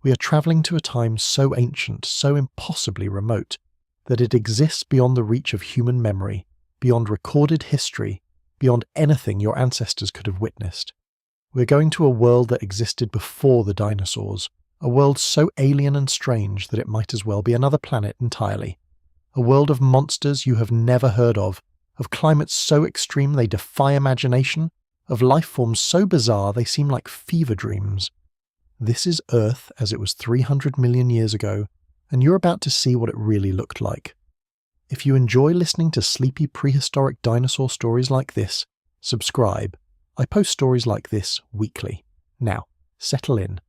We are travelling to a time so ancient, so impossibly remote, that it exists beyond the reach of human memory, beyond recorded history, beyond anything your ancestors could have witnessed. We're going to a world that existed before the dinosaurs, a world so alien and strange that it might as well be another planet entirely. A world of monsters you have never heard of climates so extreme they defy imagination, of life forms so bizarre they seem like fever dreams. This is Earth as it was 300 million years ago, and you're about to see what it really looked like. If you enjoy listening to sleepy prehistoric dinosaur stories like this, subscribe. I post stories like this weekly. Now, settle in.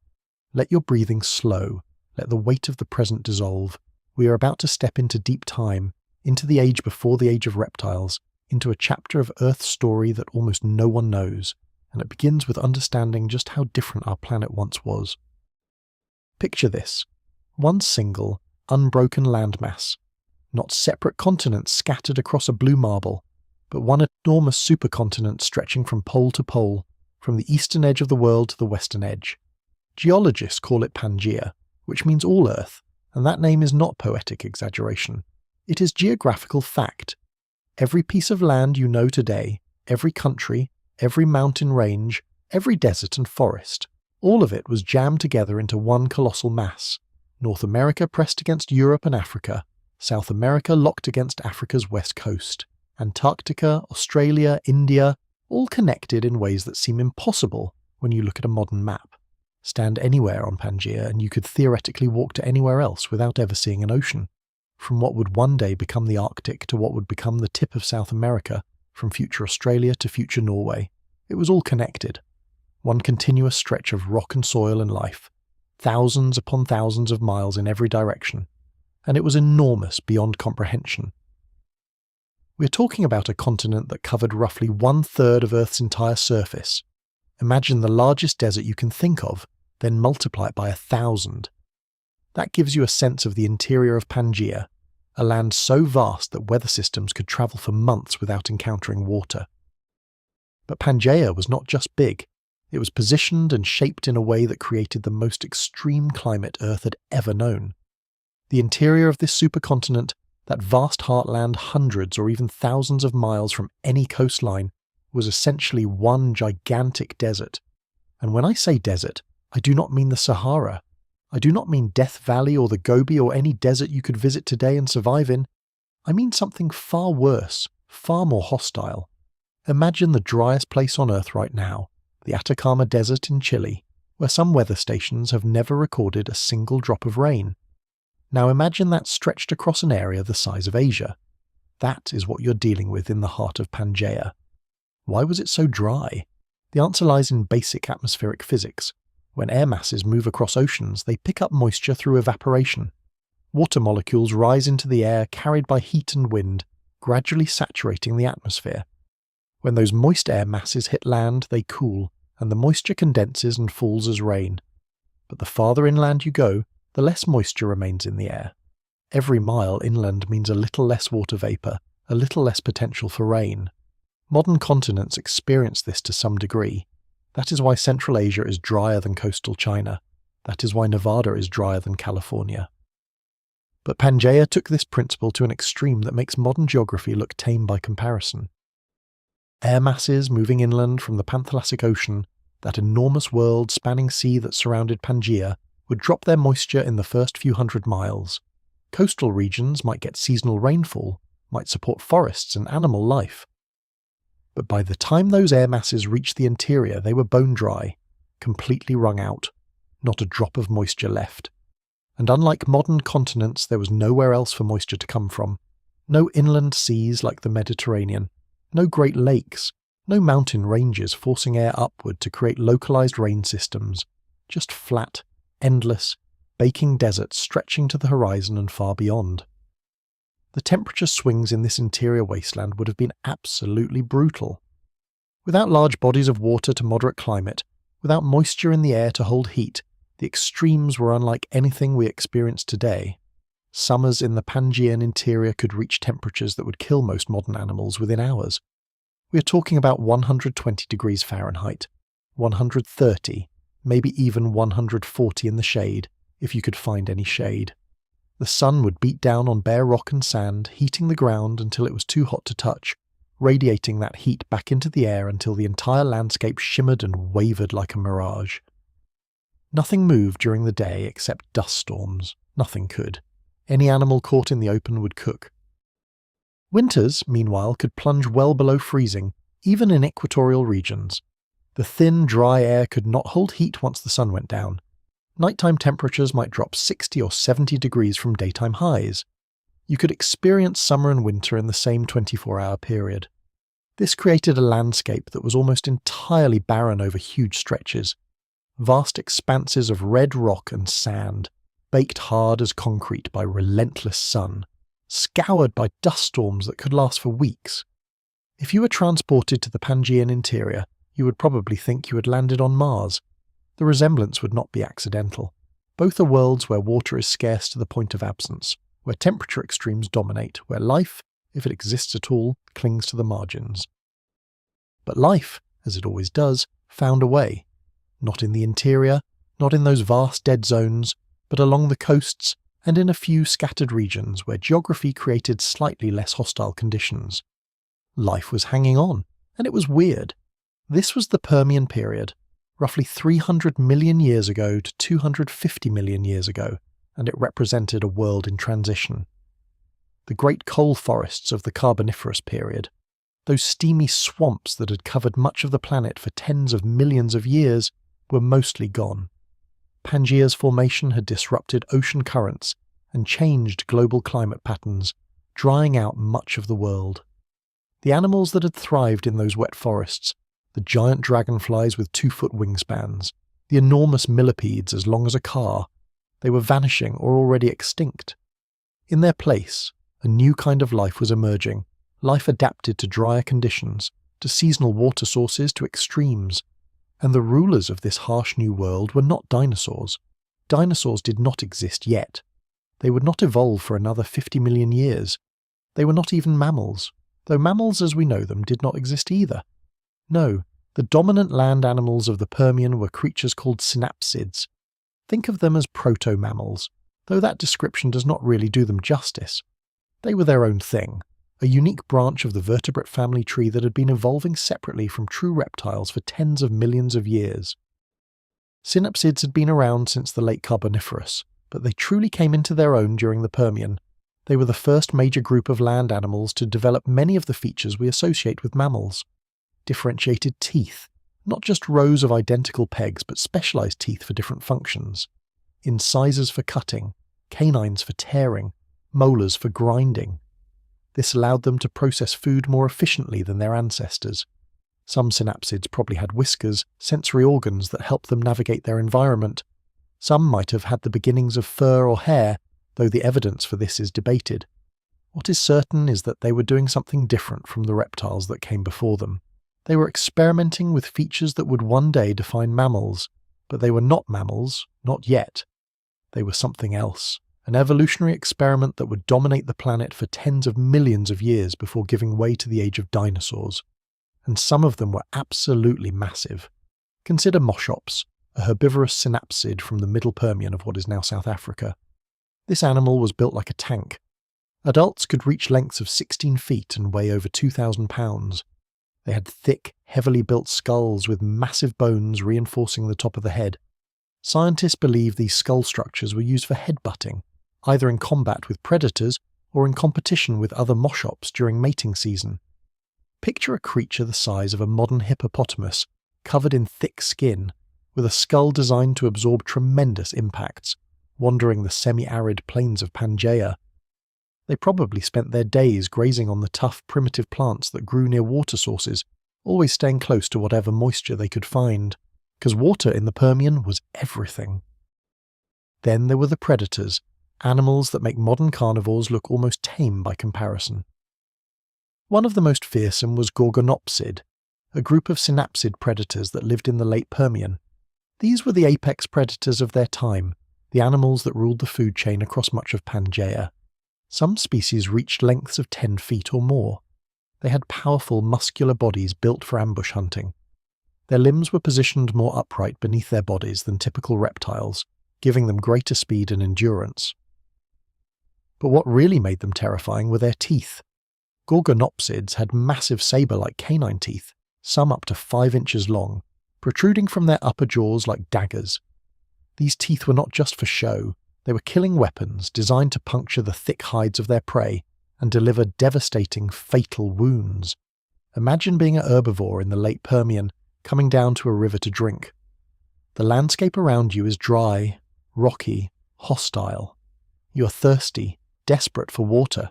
Let your breathing slow. Let the weight of the present dissolve. We are about to step into deep time, into the age before the age of reptiles, into a chapter of Earth's story that almost no one knows, and it begins with understanding just how different our planet once was. Picture this. One single, unbroken landmass. Not separate continents scattered across a blue marble, but one enormous supercontinent stretching from pole to pole, from the eastern edge of the world to the western edge. Geologists call it Pangaea, which means all Earth, and that name is not poetic exaggeration. It is geographical fact. Every piece of land you know today, every country, every mountain range, every desert and forest, all of it was jammed together into one colossal mass. North America pressed against Europe and Africa, South America locked against Africa's west coast, Antarctica, Australia, India, all connected in ways that seem impossible when you look at a modern map. Stand anywhere on Pangaea and you could theoretically walk to anywhere else without ever seeing an ocean. From what would one day become the Arctic to what would become the tip of South America, from future Australia to future Norway, it was all connected. One continuous stretch of rock and soil and life, thousands upon thousands of miles in every direction, and it was enormous beyond comprehension. We're talking about a continent that covered roughly 1/3 of Earth's entire surface. Imagine the largest desert you can think of, then multiply it by 1,000. That gives you a sense of the interior of Pangaea, a land so vast that weather systems could travel for months without encountering water. But Pangaea was not just big, it was positioned and shaped in a way that created the most extreme climate Earth had ever known. The interior of this supercontinent, that vast heartland hundreds or even thousands of miles from any coastline, was essentially one gigantic desert. And when I say desert, I do not mean the Sahara. I do not mean Death Valley or the Gobi or any desert you could visit today and survive in. I mean something far worse, far more hostile. Imagine the driest place on Earth right now, the Atacama Desert in Chile, where some weather stations have never recorded a single drop of rain. Now imagine that stretched across an area the size of Asia. That is what you're dealing with in the heart of Pangaea. Why was it so dry? The answer lies in basic atmospheric physics. When air masses move across oceans, they pick up moisture through evaporation. Water molecules rise into the air carried by heat and wind, gradually saturating the atmosphere. When those moist air masses hit land, they cool, and the moisture condenses and falls as rain. But the farther inland you go, the less moisture remains in the air. Every mile inland means a little less water vapour, a little less potential for rain. Modern continents experience this to some degree. That is why Central Asia is drier than coastal China. That is why Nevada is drier than California. But Pangaea took this principle to an extreme that makes modern geography look tame by comparison. Air masses moving inland from the Panthalasic Ocean, that enormous world-spanning sea that surrounded Pangaea, would drop their moisture in the first few hundred miles. Coastal regions might get seasonal rainfall, might support forests and animal life. But by the time those air masses reached the interior, they were bone dry, completely wrung out, not a drop of moisture left. And unlike modern continents, there was nowhere else for moisture to come from. No inland seas like the Mediterranean, no great lakes, no mountain ranges forcing air upward to create localized rain systems, just flat, endless, baking deserts stretching to the horizon and far beyond. The temperature swings in this interior wasteland would have been absolutely brutal. Without large bodies of water to moderate climate, without moisture in the air to hold heat, the extremes were unlike anything we experience today. Summers in the Pangaean interior could reach temperatures that would kill most modern animals within hours. We are talking about 120 degrees Fahrenheit, 130, maybe even 140 in the shade, if you could find any shade. The sun would beat down on bare rock and sand, heating the ground until it was too hot to touch, radiating that heat back into the air until the entire landscape shimmered and wavered like a mirage. Nothing moved during the day except dust storms. Nothing could. Any animal caught in the open would cook. Winters, meanwhile, could plunge well below freezing, even in equatorial regions. The thin, dry air could not hold heat once the sun went down. Nighttime temperatures might drop 60 or 70 degrees from daytime highs. You could experience summer and winter in the same 24-hour period. This created a landscape that was almost entirely barren over huge stretches. Vast expanses of red rock and sand, baked hard as concrete by relentless sun, scoured by dust storms that could last for weeks. If you were transported to the Pangaean interior, you would probably think you had landed on Mars. The resemblance would not be accidental. Both are worlds where water is scarce to the point of absence, where temperature extremes dominate, where life, if it exists at all, clings to the margins. But life, as it always does, found a way. Not in the interior, not in those vast dead zones, but along the coasts and in a few scattered regions where geography created slightly less hostile conditions. Life was hanging on, and it was weird. This was the Permian period, roughly 300 million years ago to 250 million years ago, and it represented a world in transition. The great coal forests of the Carboniferous period, those steamy swamps that had covered much of the planet for tens of millions of years, were mostly gone. Pangaea's formation had disrupted ocean currents and changed global climate patterns, drying out much of the world. The animals that had thrived in those wet forests, the giant dragonflies with 2-foot wingspans, the enormous millipedes as long as a car, they were vanishing or already extinct. In their place, a new kind of life was emerging, life adapted to drier conditions, to seasonal water sources, to extremes. And the rulers of this harsh new world were not dinosaurs. Dinosaurs did not exist yet. They would not evolve for another 50 million years. They were not even mammals, though mammals as we know them did not exist either. No, the dominant land animals of the Permian were creatures called synapsids. Think of them as proto-mammals, though that description does not really do them justice. They were their own thing, a unique branch of the vertebrate family tree that had been evolving separately from true reptiles for tens of millions of years. Synapsids had been around since the late Carboniferous, but they truly came into their own during the Permian. They were the first major group of land animals to develop many of the features we associate with mammals. Differentiated teeth, not just rows of identical pegs but specialized teeth for different functions, incisors for cutting, canines for tearing, molars for grinding. This allowed them to process food more efficiently than their ancestors. Some synapsids probably had whiskers, sensory organs that helped them navigate their environment. Some might have had the beginnings of fur or hair, though the evidence for this is debated. What is certain is that they were doing something different from the reptiles that came before them. They were experimenting with features that would one day define mammals, but they were not mammals, not yet. They were something else, an evolutionary experiment that would dominate the planet for tens of millions of years before giving way to the Age of Dinosaurs. And some of them were absolutely massive. Consider moschops, a herbivorous synapsid from the Middle Permian of what is now South Africa. This animal was built like a tank. Adults could reach lengths of 16 feet and weigh over 2,000 pounds. They had thick, heavily built skulls with massive bones reinforcing the top of the head. Scientists believe these skull structures were used for headbutting, either in combat with predators or in competition with other moschops during mating season. Picture a creature the size of a modern hippopotamus, covered in thick skin, with a skull designed to absorb tremendous impacts, wandering the semi-arid plains of Pangaea. They probably spent their days grazing on the tough, primitive plants that grew near water sources, always staying close to whatever moisture they could find, because water in the Permian was everything. Then there were the predators, animals that make modern carnivores look almost tame by comparison. One of the most fearsome was Gorgonopsid, a group of synapsid predators that lived in the late Permian. These were the apex predators of their time, the animals that ruled the food chain across much of Pangaea. Some species reached lengths of 10 feet or more. They had powerful, muscular bodies built for ambush hunting. Their limbs were positioned more upright beneath their bodies than typical reptiles, giving them greater speed and endurance. But what really made them terrifying were their teeth. Gorgonopsids had massive saber-like canine teeth, some up to 5 inches long, protruding from their upper jaws like daggers. These teeth were not just for show, they were killing weapons designed to puncture the thick hides of their prey and deliver devastating, fatal wounds. Imagine being a herbivore in the late Permian, coming down to a river to drink. The landscape around you is dry, rocky, hostile. You are thirsty, desperate for water.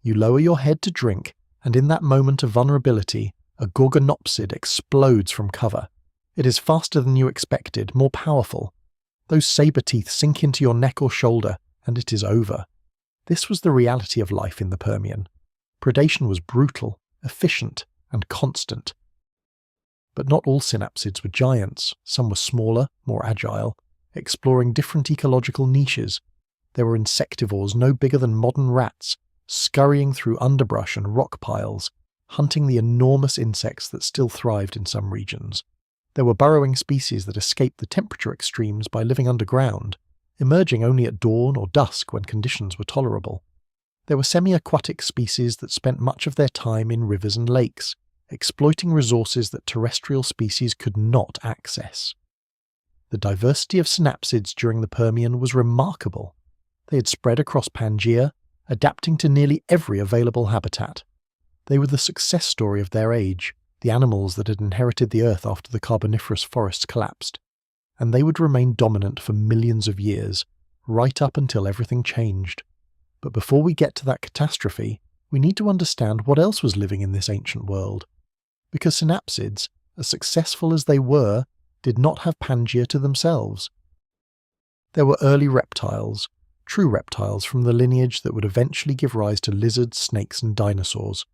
You lower your head to drink, and in that moment of vulnerability, a Gorgonopsid explodes from cover. It is faster than you expected, more powerful. Those saber teeth sink into your neck or shoulder, and it is over. This was the reality of life in the Permian. Predation was brutal, efficient, and constant. But not all synapsids were giants. Some were smaller, more agile, exploring different ecological niches. There were insectivores no bigger than modern rats, scurrying through underbrush and rock piles, hunting the enormous insects that still thrived in some regions. There were burrowing species that escaped the temperature extremes by living underground, emerging only at dawn or dusk when conditions were tolerable. There were semi-aquatic species that spent much of their time in rivers and lakes, exploiting resources that terrestrial species could not access. The diversity of synapsids during the Permian was remarkable. They had spread across Pangaea, adapting to nearly every available habitat. They were the success story of their age, the animals that had inherited the Earth after the Carboniferous forests collapsed, and they would remain dominant for millions of years, right up until everything changed. But before we get to that catastrophe, we need to understand what else was living in this ancient world. Because synapsids, as successful as they were, did not have Pangaea to themselves. There were early reptiles, true reptiles from the lineage that would eventually give rise to lizards, snakes, and dinosaurs.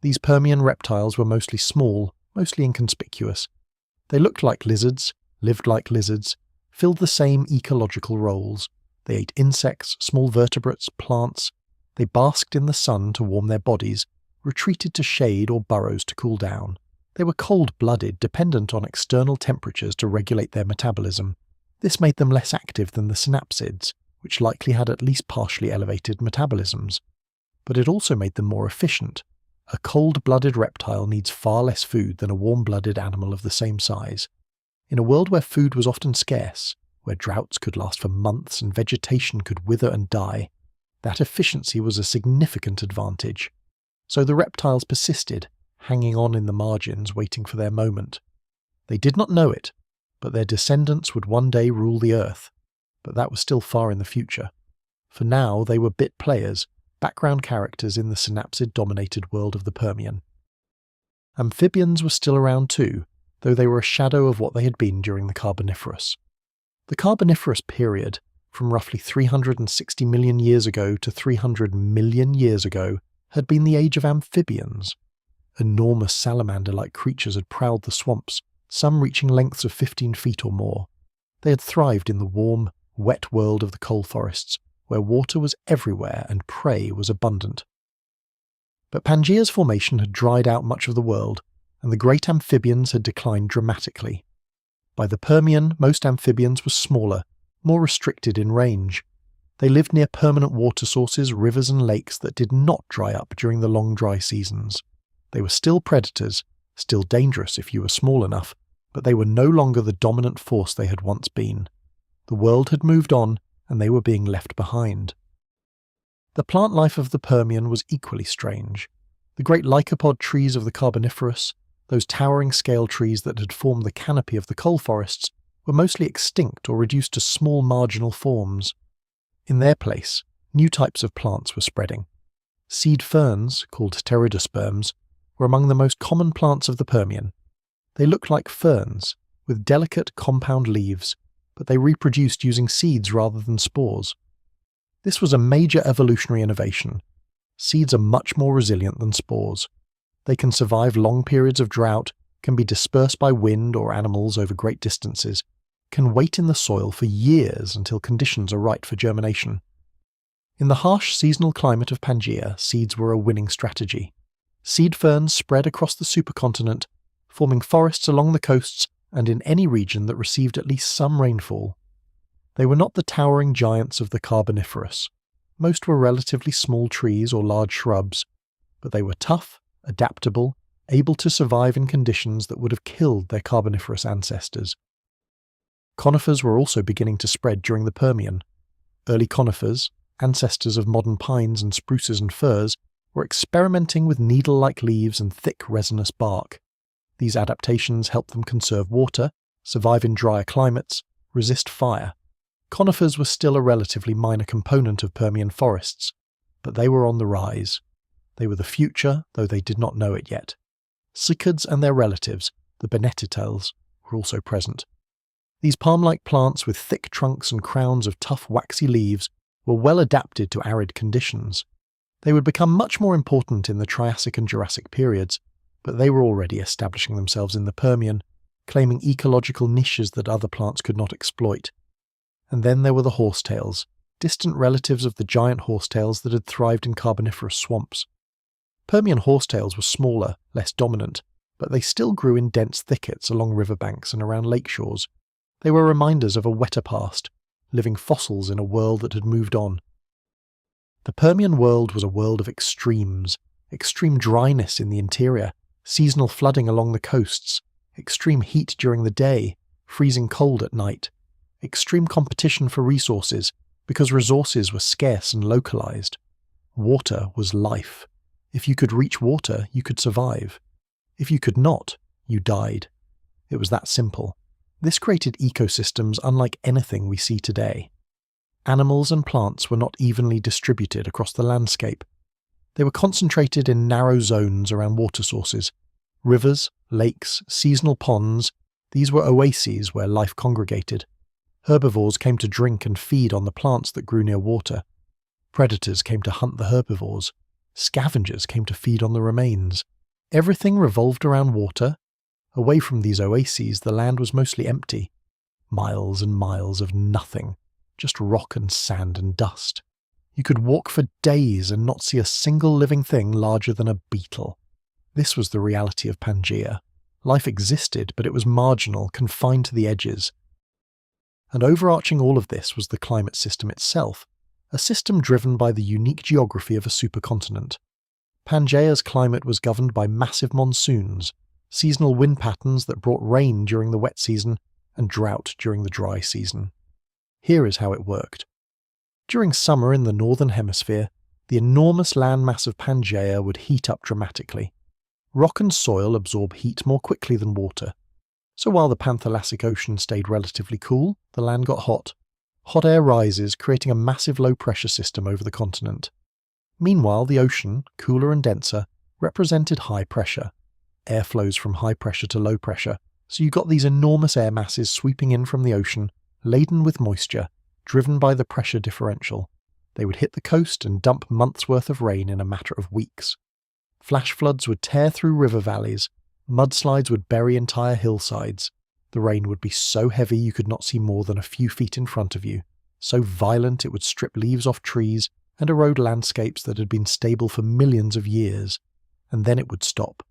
These Permian reptiles were mostly small, mostly inconspicuous. They looked like lizards, lived like lizards, filled the same ecological roles. They ate insects, small vertebrates, plants. They basked in the sun to warm their bodies, retreated to shade or burrows to cool down. They were cold-blooded, dependent on external temperatures to regulate their metabolism. This made them less active than the synapsids, which likely had at least partially elevated metabolisms. But it also made them more efficient. A cold-blooded reptile needs far less food than a warm-blooded animal of the same size. In a world where food was often scarce, where droughts could last for months and vegetation could wither and die, that efficiency was a significant advantage. So the reptiles persisted, hanging on in the margins, waiting for their moment. They did not know it, but their descendants would one day rule the earth. But that was still far in the future. For now, they were bit players, background characters in the synapsid-dominated world of the Permian. Amphibians were still around too, though they were a shadow of what they had been during the Carboniferous. The Carboniferous period, from roughly 360 million years ago to 300 million years ago, had been the age of amphibians. Enormous salamander-like creatures had prowled the swamps, some reaching lengths of 15 feet or more. They had thrived in the warm, wet world of the coal forests, where water was everywhere and prey was abundant. But Pangaea's formation had dried out much of the world, and the great amphibians had declined dramatically. By the Permian, most amphibians were smaller, more restricted in range. They lived near permanent water sources, rivers and lakes that did not dry up during the long dry seasons. They were still predators, still dangerous if you were small enough, but they were no longer the dominant force they had once been. The world had moved on, and they were being left behind. The plant life of the Permian was equally strange. The great lycopod trees of the Carboniferous, those towering scale trees that had formed the canopy of the coal forests, were mostly extinct or reduced to small marginal forms. In their place, new types of plants were spreading. Seed ferns, called pteridosperms, were among the most common plants of the Permian. They looked like ferns, with delicate compound leaves, but they reproduced using seeds rather than spores. This was a major evolutionary innovation. Seeds are much more resilient than spores. They can survive long periods of drought, can be dispersed by wind or animals over great distances, can wait in the soil for years until conditions are right for germination. In the harsh seasonal climate of Pangaea, seeds were a winning strategy. Seed ferns spread across the supercontinent, forming forests along the coasts and in any region that received at least some rainfall. They were not the towering giants of the Carboniferous. Most were relatively small trees or large shrubs, but they were tough, adaptable, able to survive in conditions that would have killed their Carboniferous ancestors. Conifers were also beginning to spread during the Permian. Early conifers, ancestors of modern pines and spruces and firs, were experimenting with needle-like leaves and thick resinous bark. These adaptations helped them conserve water, survive in drier climates, resist fire. Conifers were still a relatively minor component of Permian forests, but they were on the rise. They were the future, though they did not know it yet. Cycads and their relatives, the Benetitales, were also present. These palm-like plants with thick trunks and crowns of tough waxy leaves were well adapted to arid conditions. They would become much more important in the Triassic and Jurassic periods, but they were already establishing themselves in the Permian, claiming ecological niches that other plants could not exploit. And then there were the horsetails, distant relatives of the giant horsetails that had thrived in Carboniferous swamps. Permian horsetails were smaller, less dominant, but they still grew in dense thickets along riverbanks and around lake shores. They were reminders of a wetter past, living fossils in a world that had moved on. The Permian world was a world of extremes, extreme dryness in the interior, seasonal flooding along the coasts, extreme heat during the day, freezing cold at night, extreme competition for resources because resources were scarce and localized. Water was life. If you could reach water, you could survive. If you could not, you died. It was that simple. This created ecosystems unlike anything we see today. Animals and plants were not evenly distributed across the landscape. They were concentrated in narrow zones around water sources. Rivers, lakes, seasonal ponds, these were oases where life congregated. Herbivores came to drink and feed on the plants that grew near water. Predators came to hunt the herbivores. Scavengers came to feed on the remains. Everything revolved around water. Away from these oases, the land was mostly empty. Miles and miles of nothing, just rock and sand and dust. You could walk for days and not see a single living thing larger than a beetle. This was the reality of Pangaea. Life existed, but it was marginal, confined to the edges. And overarching all of this was the climate system itself, a system driven by the unique geography of a supercontinent. Pangaea's climate was governed by massive monsoons, seasonal wind patterns that brought rain during the wet season and drought during the dry season. Here is how it worked. During summer in the northern hemisphere, the enormous landmass of Pangaea would heat up dramatically. Rock and soil absorb heat more quickly than water. So while the Panthalassic Ocean stayed relatively cool, the land got hot. Hot air rises, creating a massive low-pressure system over the continent. Meanwhile, the ocean, cooler and denser, represented high pressure. Air flows from high pressure to low pressure, so you got these enormous air masses sweeping in from the ocean, laden with moisture, driven by the pressure differential. They would hit the coast and dump months' worth of rain in a matter of weeks. Flash floods would tear through river valleys, mudslides would bury entire hillsides. The rain would be so heavy you could not see more than a few feet in front of you, so violent it would strip leaves off trees and erode landscapes that had been stable for millions of years, and then it would stop.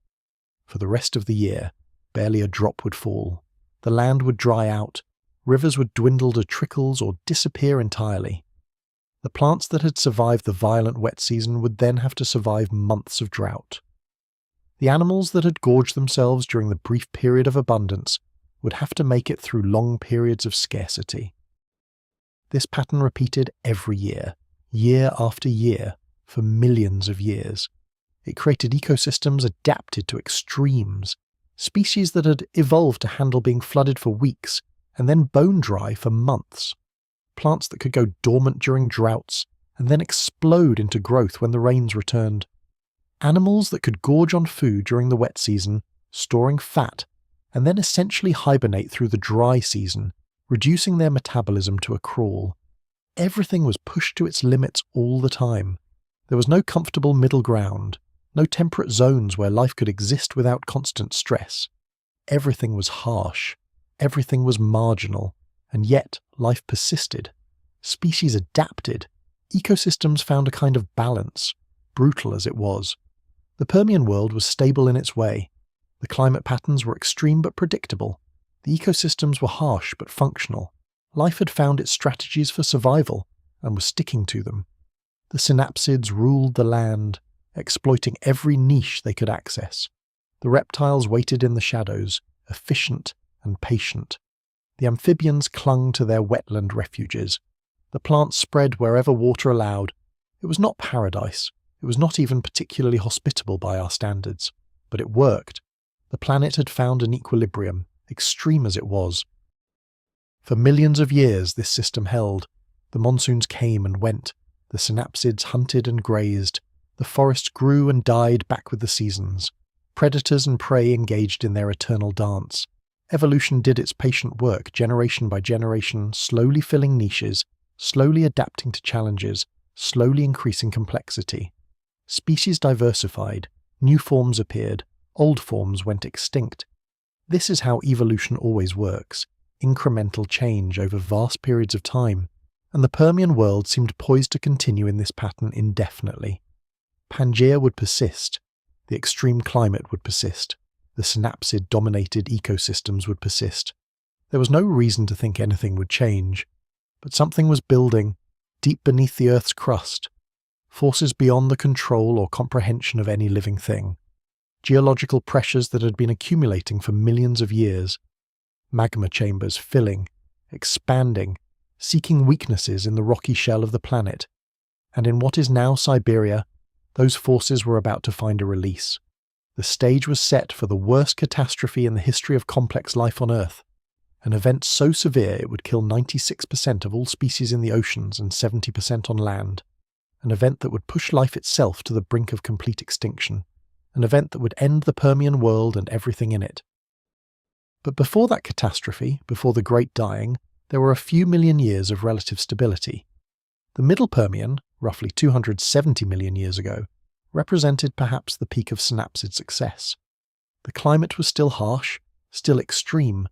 For the rest of the year, barely a drop would fall. The land would dry out, rivers would dwindle to trickles or disappear entirely. The plants that had survived the violent wet season would then have to survive months of drought. The animals that had gorged themselves during the brief period of abundance would have to make it through long periods of scarcity. This pattern repeated every year, year after year, for millions of years. It created ecosystems adapted to extremes, species that had evolved to handle being flooded for weeks and then bone dry for months. Plants that could go dormant during droughts and then explode into growth when the rains returned. Animals that could gorge on food during the wet season, storing fat, and then essentially hibernate through the dry season, reducing their metabolism to a crawl. Everything was pushed to its limits all the time. There was no comfortable middle ground, no temperate zones where life could exist without constant stress. Everything was harsh, everything was marginal, and yet life persisted. Species adapted. Ecosystems found a kind of balance, brutal as it was. The Permian world was stable in its way. The climate patterns were extreme but predictable. The ecosystems were harsh but functional. Life had found its strategies for survival and was sticking to them. The synapsids ruled the land, exploiting every niche they could access. The reptiles waited in the shadows, efficient and patient. The amphibians clung to their wetland refuges. The plants spread wherever water allowed. It was not paradise. It was not even particularly hospitable by our standards. But it worked. The planet had found an equilibrium, extreme as it was. For millions of years this system held. The monsoons came and went. The synapsids hunted and grazed. The forests grew and died back with the seasons. Predators and prey engaged in their eternal dance. Evolution did its patient work generation by generation, slowly filling niches, slowly adapting to challenges, slowly increasing complexity. Species diversified, new forms appeared, old forms went extinct. This is how evolution always works, incremental change over vast periods of time, and the Permian world seemed poised to continue in this pattern indefinitely. Pangaea would persist, the extreme climate would persist, the synapsid-dominated ecosystems would persist. There was no reason to think anything would change, but something was building, deep beneath the Earth's crust, forces beyond the control or comprehension of any living thing, geological pressures that had been accumulating for millions of years, magma chambers filling, expanding, seeking weaknesses in the rocky shell of the planet, and in what is now Siberia, those forces were about to find a release. The stage was set for the worst catastrophe in the history of complex life on Earth, an event so severe it would kill 96% of all species in the oceans and 70% on land, an event that would push life itself to the brink of complete extinction, an event that would end the Permian world and everything in it. But before that catastrophe, before the Great Dying, there were a few million years of relative stability. The Middle Permian, roughly 270 million years ago, represented perhaps the peak of synapsid success. The climate was still harsh, still extreme,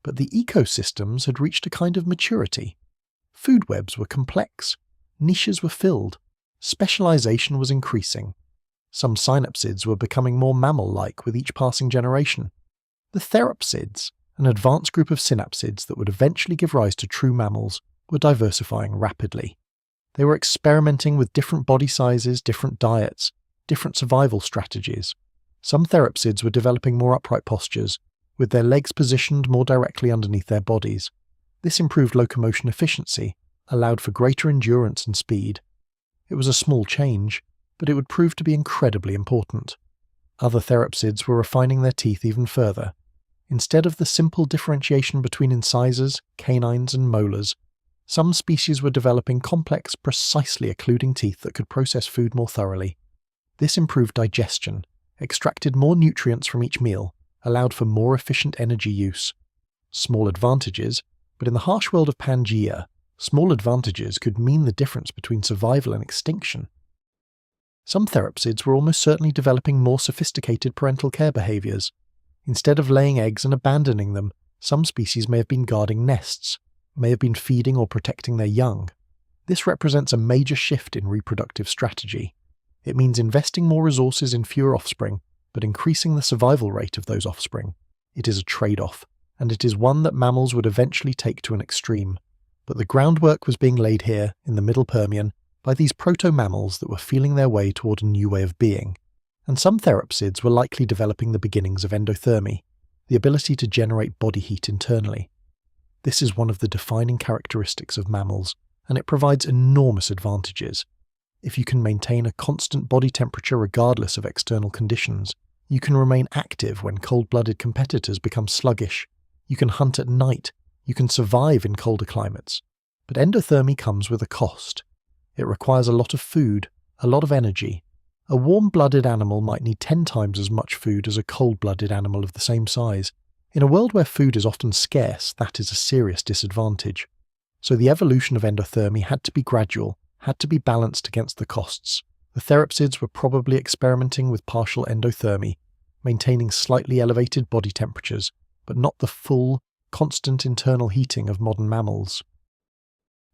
but the ecosystems had reached a kind of maturity. Food webs were complex, niches were filled, specialization was increasing. Some synapsids were becoming more mammal-like with each passing generation. The therapsids, an advanced group of synapsids that would eventually give rise to true mammals, were diversifying rapidly. They were experimenting with different body sizes, different diets, different survival strategies. Some therapsids were developing more upright postures, with their legs positioned more directly underneath their bodies. This improved locomotion efficiency, allowed for greater endurance and speed. It was a small change, but it would prove to be incredibly important. Other therapsids were refining their teeth even further. Instead of the simple differentiation between incisors, canines, and molars, some species were developing complex, precisely occluding teeth that could process food more thoroughly. This improved digestion, extracted more nutrients from each meal, allowed for more efficient energy use. Small advantages, but in the harsh world of Pangaea, small advantages could mean the difference between survival and extinction. Some therapsids were almost certainly developing more sophisticated parental care behaviors. Instead of laying eggs and abandoning them, some species may have been guarding nests, may have been feeding or protecting their young. This represents a major shift in reproductive strategy. It means investing more resources in fewer offspring, but increasing the survival rate of those offspring. It is a trade-off, and it is one that mammals would eventually take to an extreme. But the groundwork was being laid here, in the Middle Permian, by these proto-mammals that were feeling their way toward a new way of being. And some therapsids were likely developing the beginnings of endothermy, the ability to generate body heat internally. This is one of the defining characteristics of mammals, and it provides enormous advantages. If you can maintain a constant body temperature regardless of external conditions, you can remain active when cold-blooded competitors become sluggish. You can hunt at night. You can survive in colder climates. But endothermy comes with a cost. It requires a lot of food, a lot of energy. A warm-blooded animal might need 10 times as much food as a cold-blooded animal of the same size. In a world where food is often scarce, that is a serious disadvantage. So the evolution of endothermy had to be gradual, had to be balanced against the costs. The therapsids were probably experimenting with partial endothermy, maintaining slightly elevated body temperatures, but not the full, constant internal heating of modern mammals.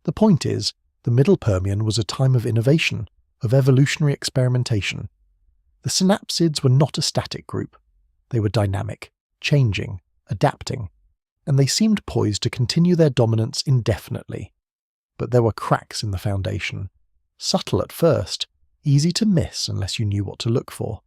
The point is, the Middle Permian was a time of innovation, of evolutionary experimentation. The synapsids were not a static group. They were dynamic, changing, adapting. and they seemed poised to continue their dominance indefinitely. But there were cracks in the foundation. Subtle at first, easy to miss unless you knew what to look for.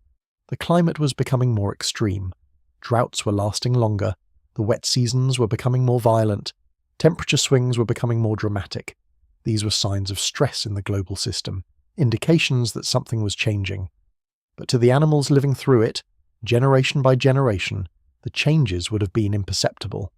The climate was becoming more extreme. Droughts were lasting longer. The wet seasons were becoming more violent. Temperature swings were becoming more dramatic. These were signs of stress in the global system, indications that something was changing. But to the animals living through it, generation by generation, the changes would have been imperceptible.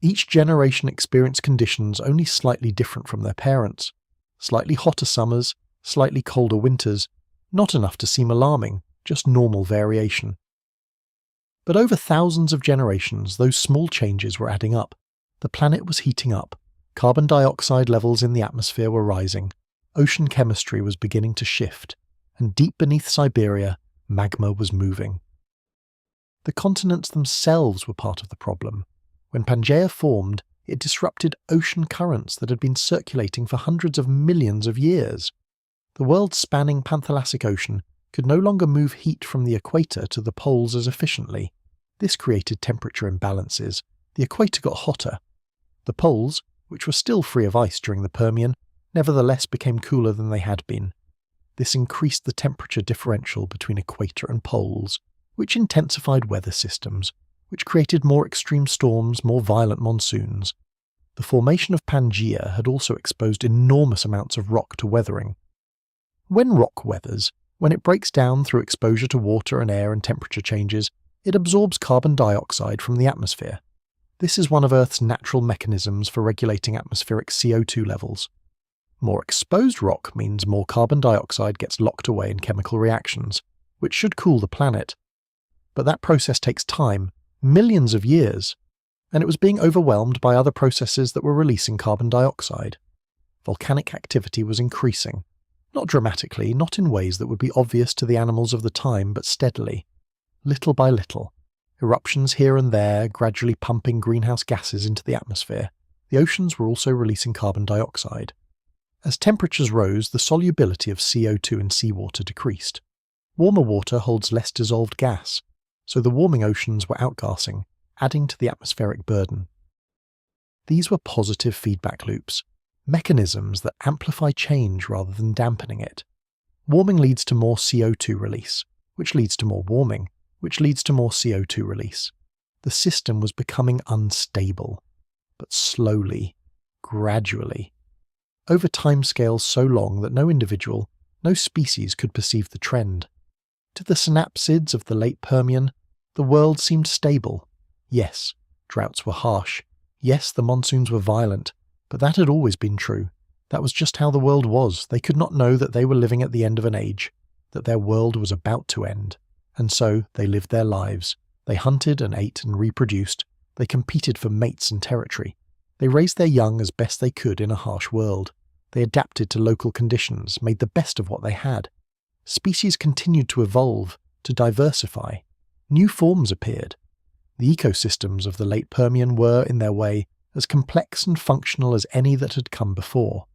Each generation experienced conditions only slightly different from their parents. Slightly hotter summers, slightly colder winters, not enough to seem alarming, just normal variation. But over thousands of generations, those small changes were adding up. The planet was heating up. Carbon dioxide levels in the atmosphere were rising. Ocean chemistry was beginning to shift. And deep beneath Siberia, magma was moving. The continents themselves were part of the problem. When Pangaea formed, it disrupted ocean currents that had been circulating for hundreds of millions of years. The world-spanning Panthalassic Ocean could no longer move heat from the equator to the poles as efficiently. This created temperature imbalances. The equator got hotter. The poles, which were still free of ice during the Permian, nevertheless became cooler than they had been. This increased the temperature differential between equator and poles, which intensified weather systems, which created more extreme storms, more violent monsoons. The formation of Pangaea had also exposed enormous amounts of rock to weathering. When rock weathers, when it breaks down through exposure to water and air and temperature changes, it absorbs carbon dioxide from the atmosphere. This is one of Earth's natural mechanisms for regulating atmospheric CO2 levels. More exposed rock means more carbon dioxide gets locked away in chemical reactions, which should cool the planet. But that process takes time, millions of years, and it was being overwhelmed by other processes that were releasing carbon dioxide. Volcanic activity was increasing. Not dramatically, not in ways that would be obvious to the animals of the time, but steadily. Little by little. Eruptions here and there, gradually pumping greenhouse gases into the atmosphere. The oceans were also releasing carbon dioxide. As temperatures rose, the solubility of CO2 in seawater decreased. Warmer water holds less dissolved gas, so the warming oceans were outgassing, adding to the atmospheric burden. These were positive feedback loops, mechanisms that amplify change rather than dampening it. Warming leads to more CO2 release, which leads to more warming, which leads to more CO2 release. The system was becoming unstable, but slowly, gradually, over timescales so long that no individual, no species could perceive the trend. To the synapsids of the late Permian, the world seemed stable. Yes, droughts were harsh. Yes, the monsoons were violent, but that had always been true. That was just how the world was. They could not know that they were living at the end of an age, that their world was about to end. And so they lived their lives. They hunted and ate and reproduced. They competed for mates and territory. They raised their young as best they could in a harsh world. They adapted to local conditions, made the best of what they had. Species continued to evolve, to diversify. New forms appeared. The ecosystems of the late Permian were, in their way, as complex and functional as any that had come before.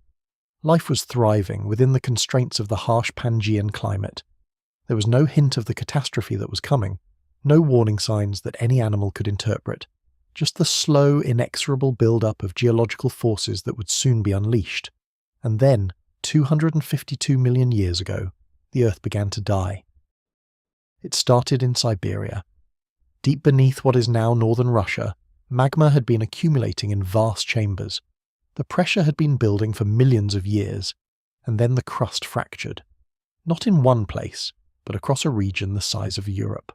Life was thriving within the constraints of the harsh Pangaean climate. There was no hint of the catastrophe that was coming, no warning signs that any animal could interpret, just the slow, inexorable build-up of geological forces that would soon be unleashed. And then, 252 million years ago, the Earth began to die. It started in Siberia. Deep beneath what is now northern Russia, magma had been accumulating in vast chambers. The pressure had been building for millions of years, and then the crust fractured. Not in one place, but across a region the size of Europe.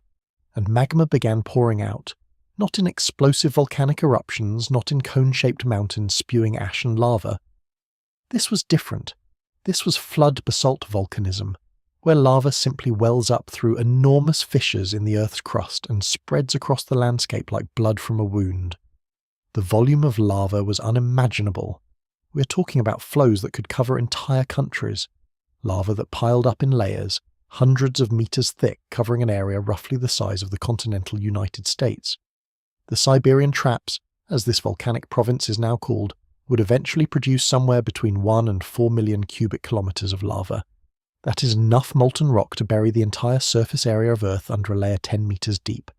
And magma began pouring out, not in explosive volcanic eruptions, not in cone-shaped mountains spewing ash and lava. This was different. This was flood basalt volcanism, where lava simply wells up through enormous fissures in the Earth's crust and spreads across the landscape like blood from a wound. The volume of lava was unimaginable. We are talking about flows that could cover entire countries. Lava that piled up in layers, hundreds of meters thick, covering an area roughly the size of the continental United States. The Siberian Traps, as this volcanic province is now called, would eventually produce somewhere between 1 and 4 million cubic kilometers of lava. That is enough molten rock to bury the entire surface area of Earth under a layer 10 meters deep.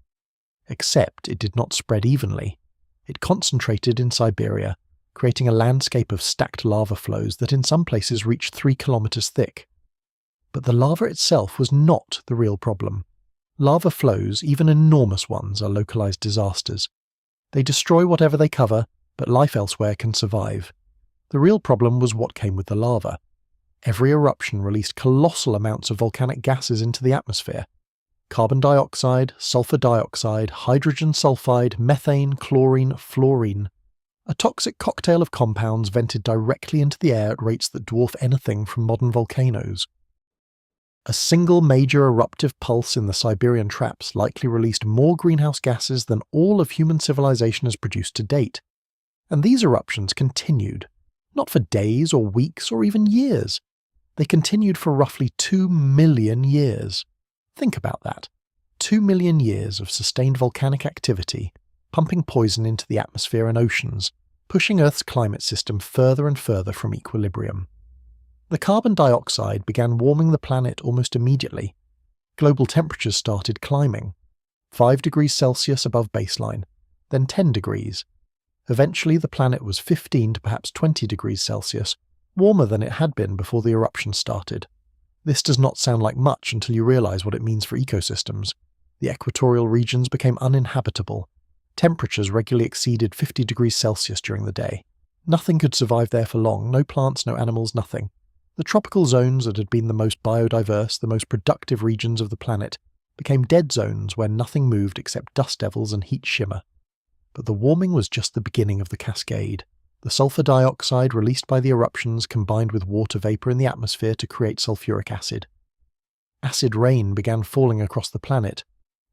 Except it did not spread evenly. It concentrated in Siberia, creating a landscape of stacked lava flows that in some places reached 3 kilometers thick. But the lava itself was not the real problem. Lava flows, even enormous ones, are localized disasters. They destroy whatever they cover, but life elsewhere can survive. The real problem was what came with the lava. Every eruption released colossal amounts of volcanic gases into the atmosphere. Carbon dioxide, sulfur dioxide, hydrogen sulfide, methane, chlorine, fluorine. A toxic cocktail of compounds vented directly into the air at rates that dwarf anything from modern volcanoes. A single major eruptive pulse in the Siberian traps likely released more greenhouse gases than all of human civilization has produced to date. And these eruptions continued, not for days or weeks or even years. They continued for roughly 2 million years. Think about that. 2 million years of sustained volcanic activity, pumping poison into the atmosphere and oceans, pushing Earth's climate system further and further from equilibrium. The carbon dioxide began warming the planet almost immediately. Global temperatures started climbing. 5 degrees Celsius above baseline, then 10 degrees. Eventually the planet was 15 to perhaps 20 degrees Celsius, warmer than it had been before the eruption started. This does not sound like much until you realize what it means for ecosystems. The equatorial regions became uninhabitable. Temperatures regularly exceeded 50 degrees Celsius during the day. Nothing could survive there for long, no plants, no animals, nothing. The tropical zones that had been the most biodiverse, the most productive regions of the planet, became dead zones where nothing moved except dust devils and heat shimmer. But the warming was just the beginning of the cascade. The sulfur dioxide released by the eruptions combined with water vapor in the atmosphere to create sulfuric acid. Acid rain began falling across the planet,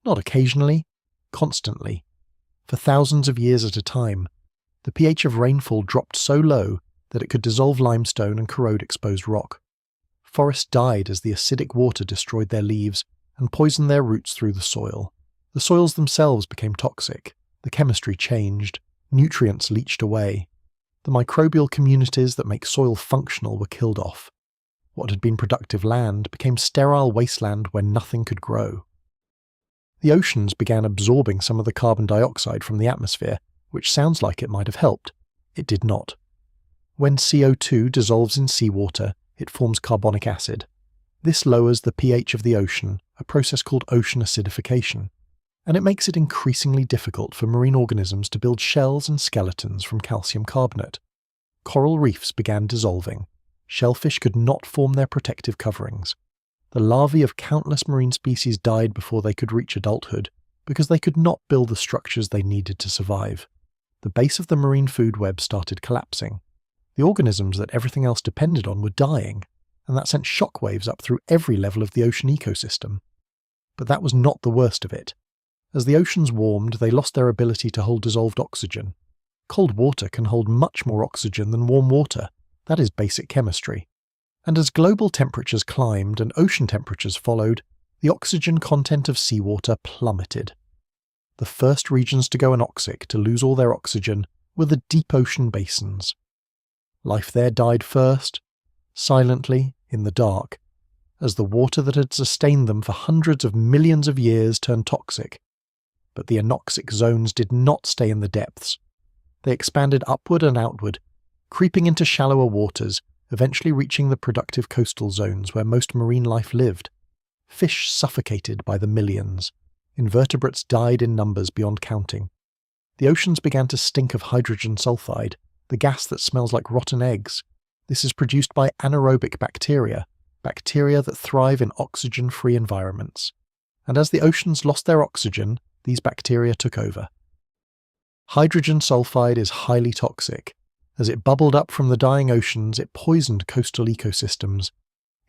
not occasionally, constantly. For thousands of years at a time, the pH of rainfall dropped so low that it could dissolve limestone and corrode exposed rock. Forests died as the acidic water destroyed their leaves and poisoned their roots through the soil. The soils themselves became toxic. The chemistry changed. Nutrients leached away. The microbial communities that make soil functional were killed off. What had been productive land became sterile wasteland where nothing could grow. The oceans began absorbing some of the carbon dioxide from the atmosphere, which sounds like it might have helped. It did not. When CO2 dissolves in seawater, it forms carbonic acid. This lowers the pH of the ocean, a process called ocean acidification, and it makes it increasingly difficult for marine organisms to build shells and skeletons from calcium carbonate. Coral reefs began dissolving. Shellfish could not form their protective coverings. The larvae of countless marine species died before they could reach adulthood because they could not build the structures they needed to survive. The base of the marine food web started collapsing. The organisms that everything else depended on were dying, and that sent shockwaves up through every level of the ocean ecosystem. But that was not the worst of it. As the oceans warmed, they lost their ability to hold dissolved oxygen. Cold water can hold much more oxygen than warm water. That is basic chemistry. And as global temperatures climbed and ocean temperatures followed, the oxygen content of seawater plummeted. The first regions to go anoxic, to lose all their oxygen, were the deep ocean basins. Life there died first, silently, in the dark, as the water that had sustained them for hundreds of millions of years turned toxic. But the anoxic zones did not stay in the depths. They expanded upward and outward, creeping into shallower waters, eventually reaching the productive coastal zones where most marine life lived. Fish suffocated by the millions. Invertebrates died in numbers beyond counting. The oceans began to stink of hydrogen sulfide, the gas that smells like rotten eggs. This is produced by anaerobic bacteria, bacteria that thrive in oxygen-free environments. And as the oceans lost their oxygen, these bacteria took over. Hydrogen sulfide is highly toxic. As it bubbled up from the dying oceans, it poisoned coastal ecosystems.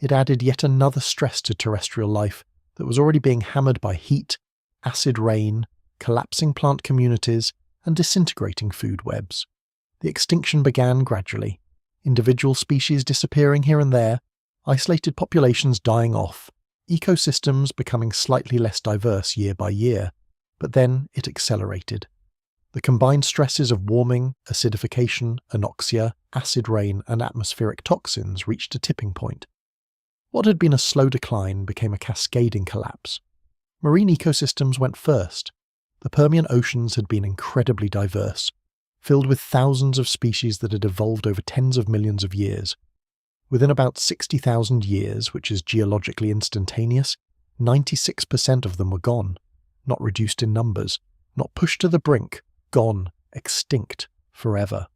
It added yet another stress to terrestrial life that was already being hammered by heat, acid rain, collapsing plant communities, and disintegrating food webs. The extinction began gradually, individual species disappearing here and there, isolated populations dying off, ecosystems becoming slightly less diverse year by year. But then it accelerated. The combined stresses of warming, acidification, anoxia, acid rain, and atmospheric toxins reached a tipping point. What had been a slow decline became a cascading collapse. Marine ecosystems went first. The Permian oceans had been incredibly diverse, filled with thousands of species that had evolved over tens of millions of years. Within about 60,000 years, which is geologically instantaneous, 96% of them were gone, not reduced in numbers, not pushed to the brink, gone, extinct, forever.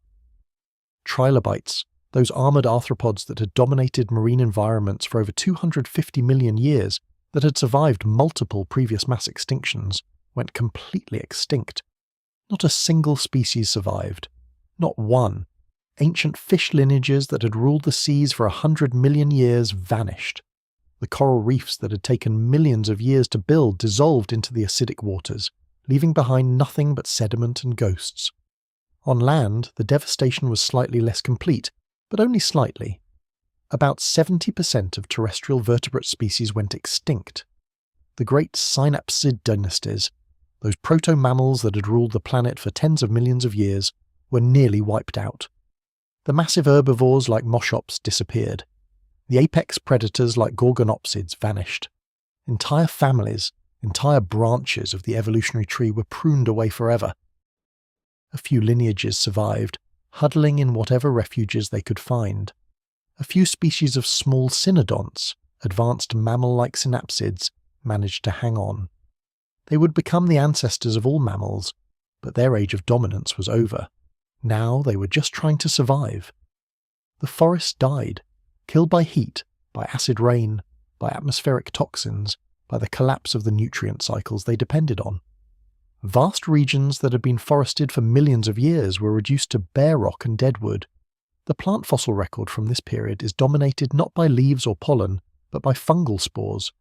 Trilobites, those armoured arthropods that had dominated marine environments for over 250 million years, that had survived multiple previous mass extinctions, went completely extinct. Not a single species survived. Not one. Ancient fish lineages that had ruled the seas for 100 million years vanished. The coral reefs that had taken millions of years to build dissolved into the acidic waters, leaving behind nothing but sediment and ghosts. On land, the devastation was slightly less complete, but only slightly. About 70% of terrestrial vertebrate species went extinct. The great synapsid dynasties, those proto-mammals that had ruled the planet for tens of millions of years, were nearly wiped out. The massive herbivores like moschops disappeared. The apex predators like gorgonopsids vanished. Entire families, entire branches of the evolutionary tree were pruned away forever. A few lineages survived, huddling in whatever refuges they could find. A few species of small cynodonts, advanced mammal-like synapsids, managed to hang on. They would become the ancestors of all mammals, but their age of dominance was over. Now they were just trying to survive. The forests died, killed by heat, by acid rain, by atmospheric toxins, by the collapse of the nutrient cycles they depended on. Vast regions that had been forested for millions of years were reduced to bare rock and dead wood. The plant fossil record from this period is dominated not by leaves or pollen, but by fungal spores.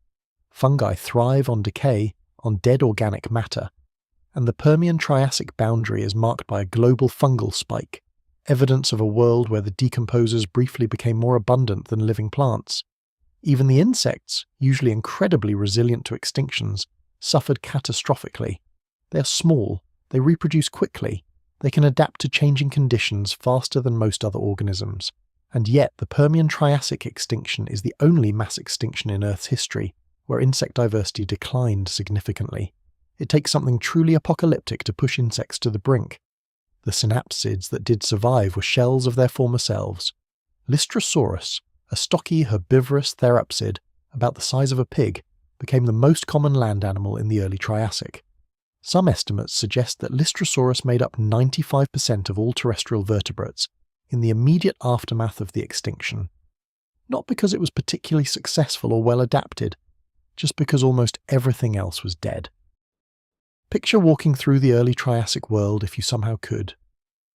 Fungi thrive on decay, on dead organic matter, and the Permian-Triassic boundary is marked by a global fungal spike, evidence of a world where the decomposers briefly became more abundant than living plants. Even the insects, usually incredibly resilient to extinctions, suffered catastrophically. They are small, they reproduce quickly, they can adapt to changing conditions faster than most other organisms, and yet the Permian-Triassic extinction is the only mass extinction in Earth's history where insect diversity declined significantly. It takes something truly apocalyptic to push insects to the brink. The synapsids that did survive were shells of their former selves. Lystrosaurus, a stocky herbivorous therapsid about the size of a pig, became the most common land animal in the early Triassic. Some estimates suggest that Lystrosaurus made up 95% of all terrestrial vertebrates in the immediate aftermath of the extinction. Not because it was particularly successful or well adapted, just because almost everything else was dead. Picture walking through the early Triassic world if you somehow could.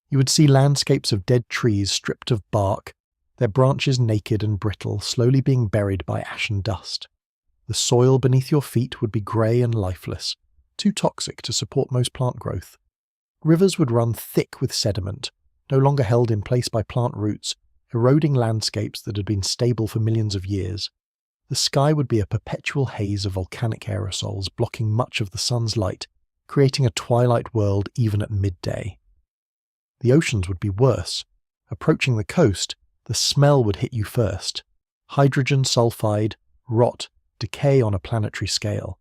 You would see landscapes of dead trees stripped of bark, their branches naked and brittle, slowly being buried by ash and dust. The soil beneath your feet would be grey and lifeless, too toxic to support most plant growth. Rivers would run thick with sediment, no longer held in place by plant roots, eroding landscapes that had been stable for millions of years. The sky would be a perpetual haze of volcanic aerosols blocking much of the sun's light, creating a twilight world even at midday. The oceans would be worse. Approaching the coast, the smell would hit you first. Hydrogen sulfide, rot, decay on a planetary scale.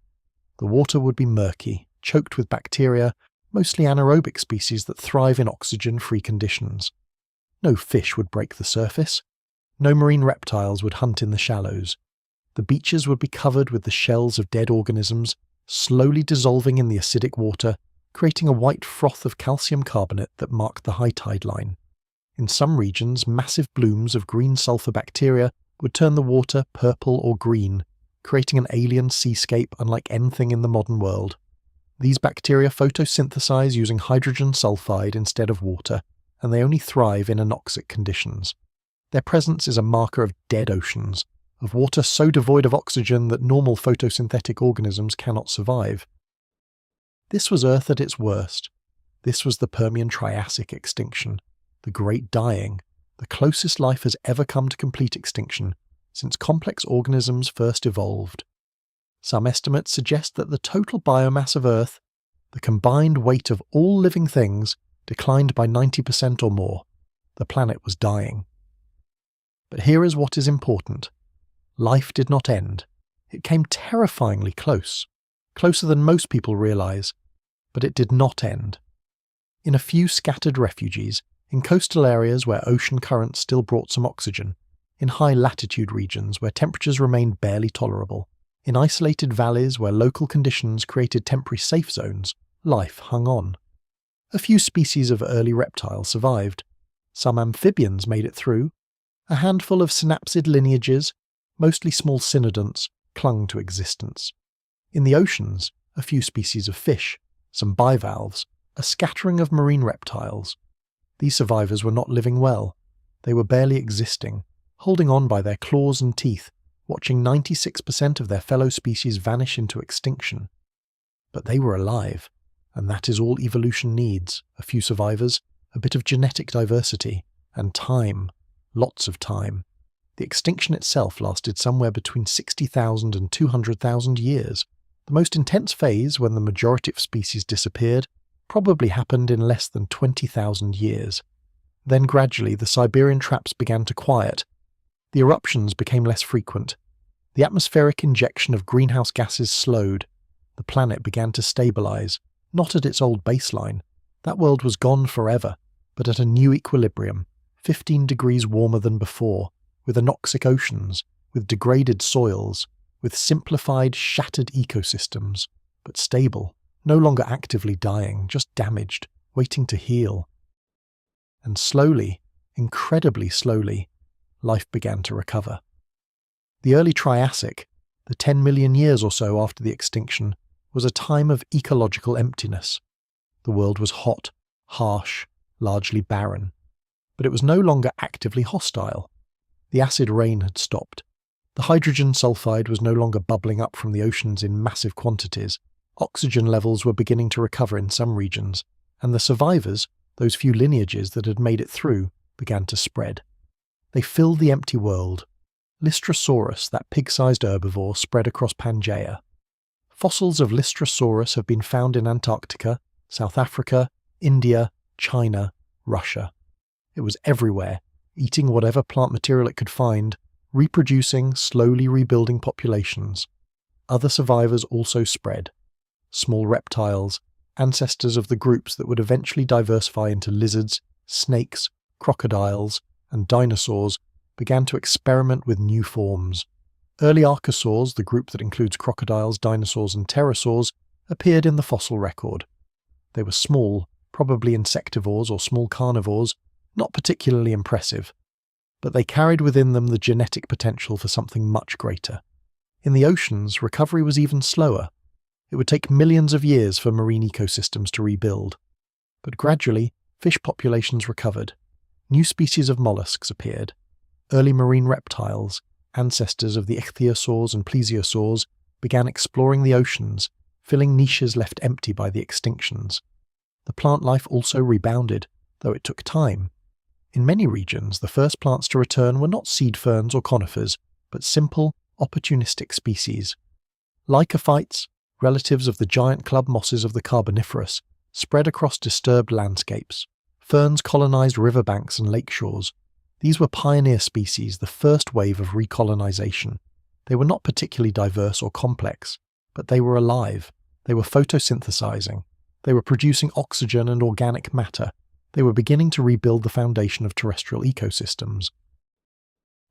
The water would be murky, choked with bacteria, mostly anaerobic species that thrive in oxygen-free conditions. No fish would break the surface. No marine reptiles would hunt in the shallows. The beaches would be covered with the shells of dead organisms, slowly dissolving in the acidic water, creating a white froth of calcium carbonate that marked the high tide line. In some regions, massive blooms of green sulfur bacteria would turn the water purple or green, creating an alien seascape unlike anything in the modern world. These bacteria photosynthesize using hydrogen sulfide instead of water, and they only thrive in anoxic conditions. Their presence is a marker of dead oceans, of water so devoid of oxygen that normal photosynthetic organisms cannot survive. This was Earth at its worst. This was the Permian-Triassic extinction, the Great Dying, the closest life has ever come to complete extinction since complex organisms first evolved. Some estimates suggest that the total biomass of Earth, the combined weight of all living things, declined by 90% or more. The planet was dying. But here is what is important. Life did not end. It came terrifyingly close, closer than most people realize. But it did not end. In a few scattered refuges, in coastal areas where ocean currents still brought some oxygen, in high latitude regions where temperatures remained barely tolerable, in isolated valleys where local conditions created temporary safe zones, life hung on. A few species of early reptiles survived. Some amphibians made it through. A handful of synapsid lineages, mostly small cynodonts, clung to existence. In the oceans, a few species of fish, some bivalves, a scattering of marine reptiles. These survivors were not living well. They were barely existing, holding on by their claws and teeth, watching 96% of their fellow species vanish into extinction. But they were alive, and that is all evolution needs: a few survivors, a bit of genetic diversity, and time, lots of time. The extinction itself lasted somewhere between 60,000 and 200,000 years. The most intense phase, when the majority of species disappeared, probably happened in less than 20,000 years. Then gradually the Siberian traps began to quiet. The eruptions became less frequent. The atmospheric injection of greenhouse gases slowed. The planet began to stabilize, not at its old baseline. That world was gone forever, but at a new equilibrium, 15 degrees warmer than before, with anoxic oceans, with degraded soils, with simplified, shattered ecosystems, but stable, no longer actively dying, just damaged, waiting to heal. And slowly, incredibly slowly, life began to recover. The early Triassic, the 10 million years or so after the extinction, was a time of ecological emptiness. The world was hot, harsh, largely barren. But it was no longer actively hostile. The acid rain had stopped. The hydrogen sulfide was no longer bubbling up from the oceans in massive quantities. Oxygen levels were beginning to recover in some regions, and the survivors, those few lineages that had made it through, began to spread. They filled the empty world. Lystrosaurus, that pig-sized herbivore, spread across Pangaea. Fossils of Lystrosaurus have been found in Antarctica, South Africa, India, China, Russia. It was everywhere, eating whatever plant material it could find, reproducing, slowly rebuilding populations. Other survivors also spread. Small reptiles, ancestors of the groups that would eventually diversify into lizards, snakes, crocodiles, and dinosaurs, began to experiment with new forms. Early archosaurs, the group that includes crocodiles, dinosaurs, and pterosaurs, appeared in the fossil record. They were small, probably insectivores or small carnivores, not particularly impressive, but they carried within them the genetic potential for something much greater. In the oceans, recovery was even slower. It would take millions of years for marine ecosystems to rebuild. But gradually, fish populations recovered. New species of mollusks appeared. Early marine reptiles, ancestors of the ichthyosaurs and plesiosaurs, began exploring the oceans, filling niches left empty by the extinctions. The plant life also rebounded, though it took time. In many regions, the first plants to return were not seed ferns or conifers, but simple, opportunistic species. Lycophytes, relatives of the giant club mosses of the Carboniferous, spread across disturbed landscapes. Ferns colonized riverbanks and lakeshores. These were pioneer species, the first wave of recolonization. They were not particularly diverse or complex, but they were alive. They were photosynthesizing. They were producing oxygen and organic matter. They were beginning to rebuild the foundation of terrestrial ecosystems.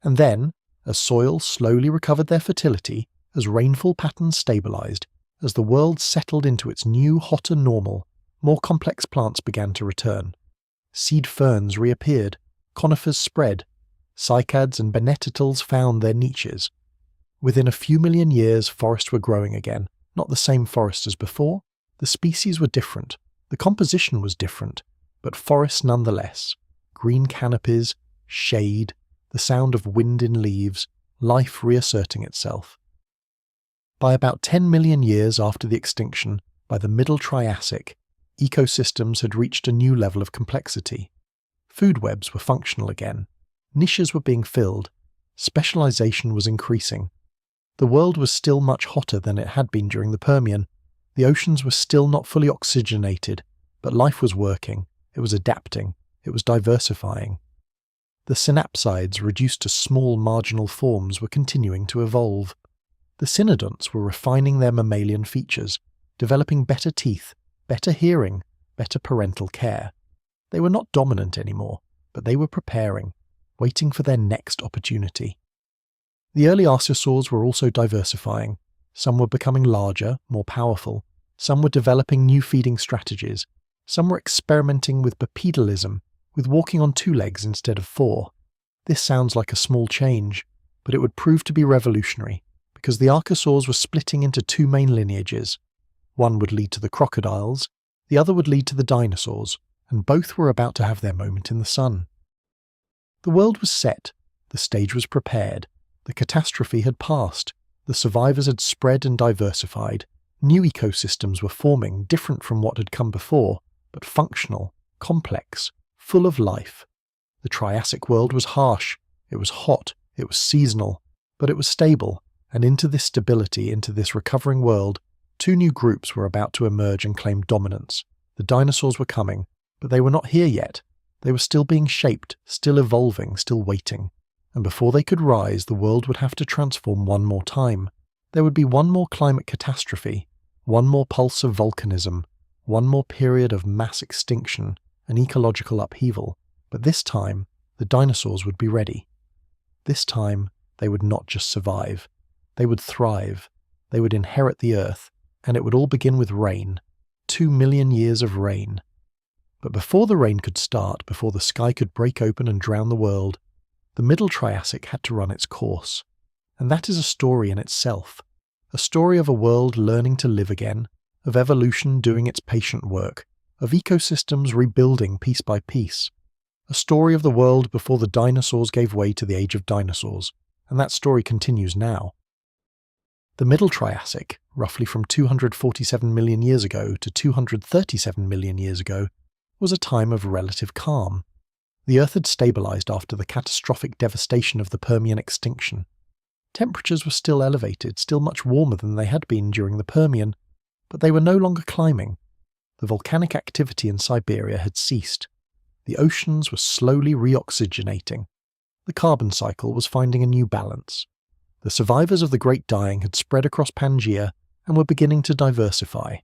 And then, as soils slowly recovered their fertility, as rainfall patterns stabilized, as the world settled into its new, hotter normal, more complex plants began to return. Seed ferns reappeared, conifers spread, cycads and bennettitals found their niches. Within a few million years, forests were growing again, not the same forest as before. The species were different, the composition was different, but forests nonetheless. Green canopies, shade, the sound of wind in leaves, life reasserting itself. By about 10 million years after the extinction, by the Middle Triassic, ecosystems had reached a new level of complexity. Food webs were functional again. Niches were being filled. Specialization was increasing. The world was still much hotter than it had been during the Permian. The oceans were still not fully oxygenated, but life was working. It was adapting. It was diversifying. The synapsids, reduced to small marginal forms, were continuing to evolve. The cynodonts were refining their mammalian features, developing better teeth, better hearing, better parental care. They were not dominant anymore, but they were preparing, waiting for their next opportunity. The early archosaurs were also diversifying. Some were becoming larger, more powerful. Some were developing new feeding strategies. Some were experimenting with bipedalism, with walking on 2 legs instead of 4. This sounds like a small change, but it would prove to be revolutionary, because the archosaurs were splitting into 2 main lineages. One would lead to the crocodiles, the other would lead to the dinosaurs, and both were about to have their moment in the sun. The world was set, the stage was prepared, the catastrophe had passed, the survivors had spread and diversified, new ecosystems were forming different from what had come before, but functional, complex, full of life. The Triassic world was harsh, it was hot, it was seasonal, but it was stable, and into this stability, into this recovering world, 2 new groups were about to emerge and claim dominance. The dinosaurs were coming, but they were not here yet. They were still being shaped, still evolving, still waiting. And before they could rise, the world would have to transform one more time. There would be one more climate catastrophe, one more pulse of volcanism, one more period of mass extinction and ecological upheaval. But this time, the dinosaurs would be ready. This time, they would not just survive. They would thrive. They would inherit the earth, and it would all begin with rain. 2 million years of rain. But before the rain could start, before the sky could break open and drown the world, the Middle Triassic had to run its course. And that is a story in itself. A story of a world learning to live again, of evolution doing its patient work, of ecosystems rebuilding piece by piece. A story of the world before the dinosaurs gave way to the Age of Dinosaurs, and that story continues now. The Middle Triassic, roughly from 247 million years ago to 237 million years ago, was a time of relative calm. The Earth had stabilized after the catastrophic devastation of the Permian extinction. Temperatures were still elevated, still much warmer than they had been during the Permian, but they were no longer climbing. The volcanic activity in Siberia had ceased. The oceans were slowly reoxygenating. The carbon cycle was finding a new balance. The survivors of the Great Dying had spread across Pangaea and were beginning to diversify.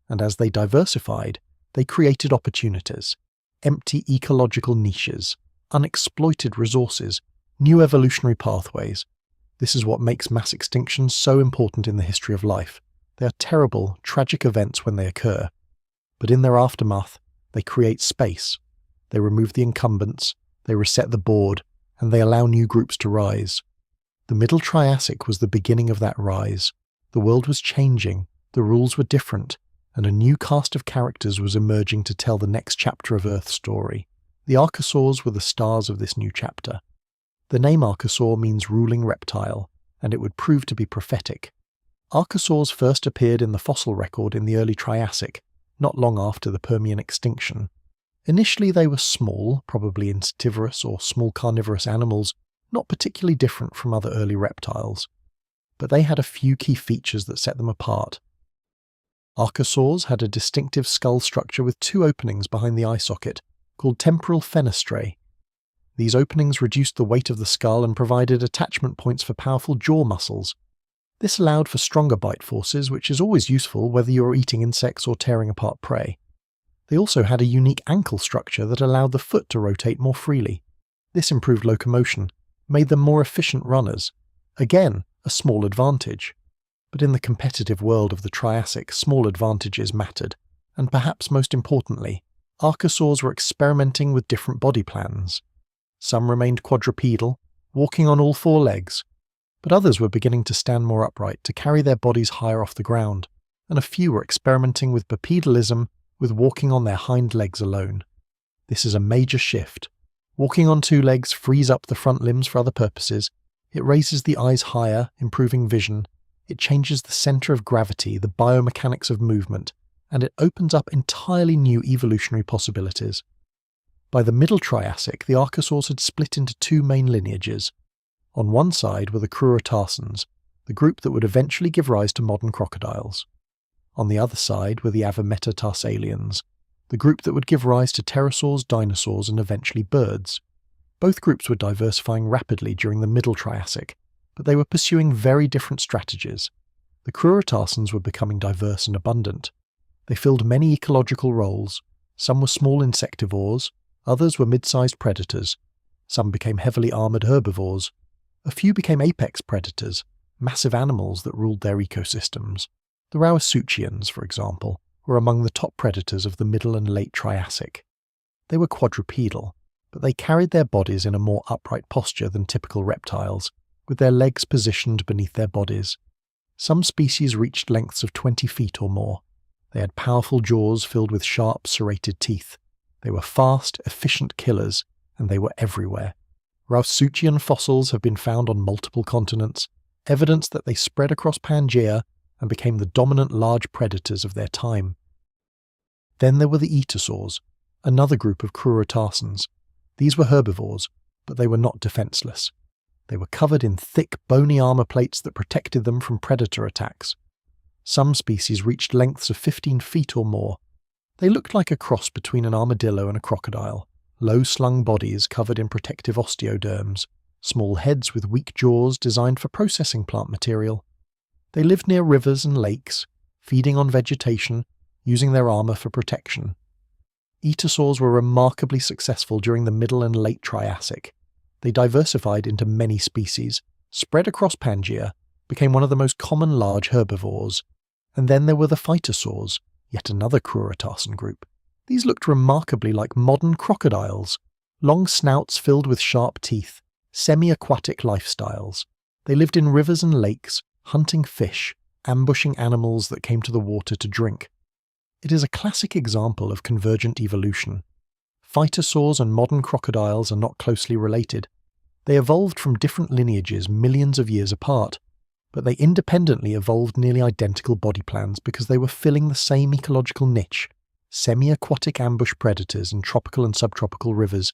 And as they diversified, they created opportunities, empty ecological niches, unexploited resources, new evolutionary pathways. This is what makes mass extinctions so important in the history of life. They are terrible, tragic events when they occur. But in their aftermath, they create space. They remove the incumbents, they reset the board, and they allow new groups to rise. The Middle Triassic was the beginning of that rise. The world was changing, the rules were different, and a new cast of characters was emerging to tell the next chapter of Earth's story. The archosaurs were the stars of this new chapter. The name archosaur means ruling reptile, and it would prove to be prophetic. Archosaurs first appeared in the fossil record in the early Triassic, not long after the Permian extinction. Initially they were small, probably insectivorous or small carnivorous animals, not particularly different from other early reptiles. But they had a few key features that set them apart. Archosaurs had a distinctive skull structure with 2 openings behind the eye socket, called temporal fenestrae. These openings reduced the weight of the skull and provided attachment points for powerful jaw muscles. This allowed for stronger bite forces, which is always useful whether you are eating insects or tearing apart prey. They also had a unique ankle structure that allowed the foot to rotate more freely. This improved locomotion, made them more efficient runners. Again, a small advantage. But in the competitive world of the Triassic, small advantages mattered, and perhaps most importantly, archosaurs were experimenting with different body plans. Some remained quadrupedal, walking on all 4 legs, but others were beginning to stand more upright to carry their bodies higher off the ground, and a few were experimenting with bipedalism, with walking on their hind legs alone. This is a major shift. Walking on 2 legs frees up the front limbs for other purposes, it raises the eyes higher, improving vision, it changes the center of gravity, the biomechanics of movement, and it opens up entirely new evolutionary possibilities. By the Middle Triassic, the archosaurs had split into 2 main lineages. On one side were the Crurotarsans, the group that would eventually give rise to modern crocodiles. On the other side were the Avametatarsalia, the group that would give rise to pterosaurs, dinosaurs, and eventually birds. Both groups were diversifying rapidly during the Middle Triassic, but they were pursuing very different strategies. The Crurotarsans were becoming diverse and abundant. They filled many ecological roles. Some were small insectivores, others were mid-sized predators. Some became heavily armoured herbivores. A few became apex predators, massive animals that ruled their ecosystems. The Rauisuchians, for example, were among the top predators of the Middle and Late Triassic. They were quadrupedal, but they carried their bodies in a more upright posture than typical reptiles, with their legs positioned beneath their bodies. Some species reached lengths of 20 feet or more. They had powerful jaws filled with sharp, serrated teeth. They were fast, efficient killers, and they were everywhere. Rauisuchian fossils have been found on multiple continents, evidence that they spread across Pangaea and became the dominant large predators of their time. Then there were the etosaurs, another group of crurotarsans. These were herbivores, but they were not defenseless. They were covered in thick, bony armor plates that protected them from predator attacks. Some species reached lengths of 15 feet or more. They looked like a cross between an armadillo and a crocodile, low-slung bodies covered in protective osteoderms, small heads with weak jaws designed for processing plant material. They lived near rivers and lakes, feeding on vegetation, using their armor for protection. Etosaurs were remarkably successful during the Middle and Late Triassic. They diversified into many species, spread across Pangaea, became one of the most common large herbivores. And then there were the phytosaurs, yet another crurotarsan group. These looked remarkably like modern crocodiles, long snouts filled with sharp teeth, semi-aquatic lifestyles. They lived in rivers and lakes, hunting fish, ambushing animals that came to the water to drink. It is a classic example of convergent evolution. Phytosaurs and modern crocodiles are not closely related. They evolved from different lineages millions of years apart, but they independently evolved nearly identical body plans because they were filling the same ecological niche: semi-aquatic ambush predators in tropical and subtropical rivers.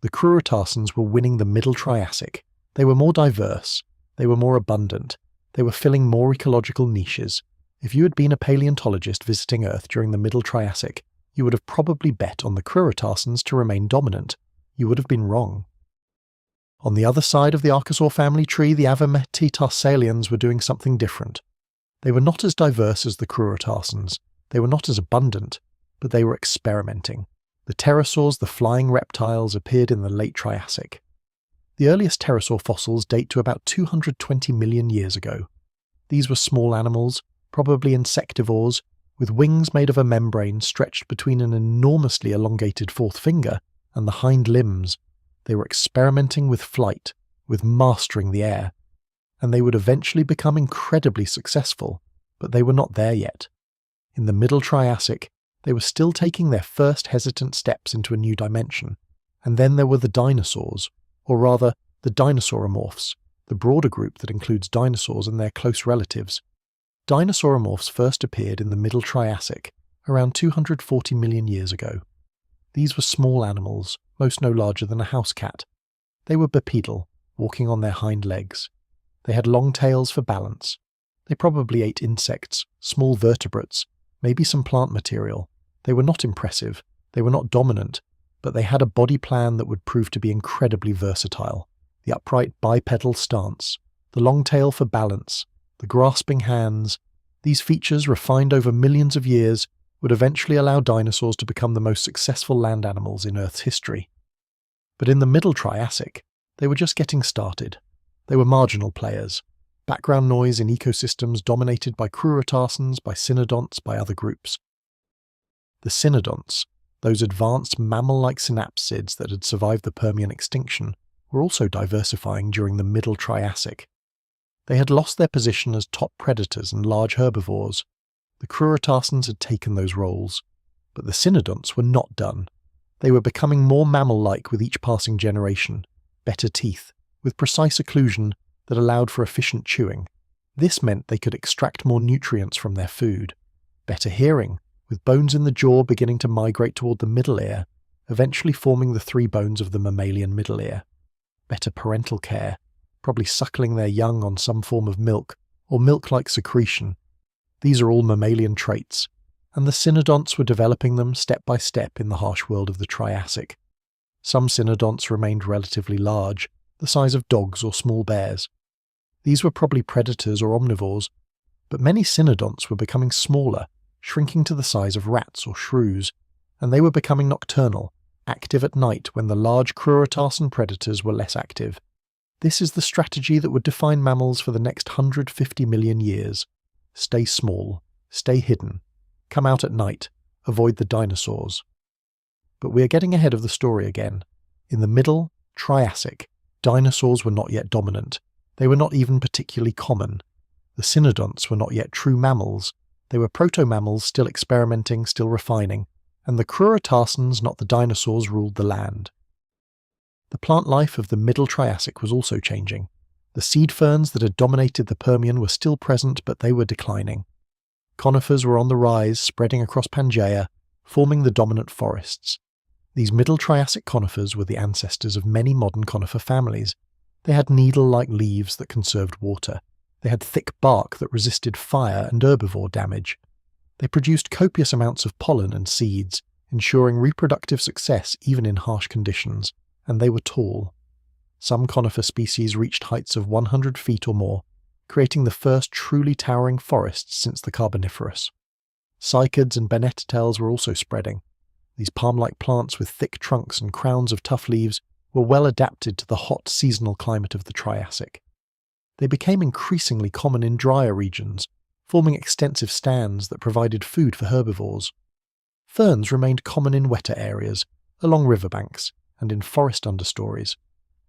The crurotarsans were winning the Middle Triassic. They were more diverse. They were more abundant. They were filling more ecological niches. If you had been a paleontologist visiting Earth during the Middle Triassic, you would have probably bet on the crurotarsans to remain dominant. You would have been wrong. On the other side of the Archosaur family tree, the Avametitarsalia were doing something different. They were not as diverse as the crurotarsans. They were not as abundant, but they were experimenting. The pterosaurs, the flying reptiles, appeared in the Late Triassic. The earliest pterosaur fossils date to about 220 million years ago. These were small animals, probably insectivores, with wings made of a membrane stretched between an enormously elongated fourth finger and the hind limbs. They were experimenting with flight, with mastering the air, and they would eventually become incredibly successful, but they were not there yet. In the Middle Triassic, they were still taking their first hesitant steps into a new dimension. And then there were the dinosaurs, or rather, the dinosauromorphs, the broader group that includes dinosaurs and their close relatives. Dinosauromorphs first appeared in the Middle Triassic, around 240 million years ago. These were small animals, most no larger than a house cat. They were bipedal, walking on their hind legs. They had long tails for balance. They probably ate insects, small vertebrates, maybe some plant material. They were not impressive, they were not dominant, but they had a body plan that would prove to be incredibly versatile. The upright bipedal stance, the long tail for balance, the grasping hands. These features, refined over millions of years, would eventually allow dinosaurs to become the most successful land animals in Earth's history. But in the Middle Triassic, they were just getting started. They were marginal players, background noise in ecosystems dominated by crurotarsans, by cynodonts, by other groups. The cynodonts, those advanced mammal-like synapsids that had survived the Permian extinction, were also diversifying during the Middle Triassic. They had lost their position as top predators and large herbivores. The crurotarsans had taken those roles, but the cynodonts were not done. They were becoming more mammal-like with each passing generation, better teeth, with precise occlusion that allowed for efficient chewing. This meant they could extract more nutrients from their food. Better hearing, with bones in the jaw beginning to migrate toward the middle ear, eventually forming the three bones of the mammalian middle ear. Better parental care, probably suckling their young on some form of milk, or milk-like secretion. These are all mammalian traits, and the cynodonts were developing them step by step in the harsh world of the Triassic. Some cynodonts remained relatively large, the size of dogs or small bears. These were probably predators or omnivores, but many cynodonts were becoming smaller, shrinking to the size of rats or shrews, and they were becoming nocturnal, active at night when the large crurotarsan predators were less active. This is the strategy that would define mammals for the next 150 million years. Stay small, stay hidden, come out at night, avoid the dinosaurs. But we are getting ahead of the story again. In the Middle Triassic, dinosaurs were not yet dominant. They were not even particularly common. The cynodonts were not yet true mammals. They were proto-mammals still experimenting, still refining, and the crurotarsans, not the dinosaurs, ruled the land. The plant life of the Middle Triassic was also changing. The seed ferns that had dominated the Permian were still present, but they were declining. Conifers were on the rise, spreading across Pangaea, forming the dominant forests. These Middle Triassic conifers were the ancestors of many modern conifer families. They had needle-like leaves that conserved water. They had thick bark that resisted fire and herbivore damage. They produced copious amounts of pollen and seeds, ensuring reproductive success even in harsh conditions, and they were tall. Some conifer species reached heights of 100 feet or more, creating the first truly towering forests since the Carboniferous. Cycads and bennettitels were also spreading. These palm-like plants with thick trunks and crowns of tough leaves were well adapted to the hot seasonal climate of the Triassic. They became increasingly common in drier regions, forming extensive stands that provided food for herbivores. Ferns remained common in wetter areas, along riverbanks, and in forest understories.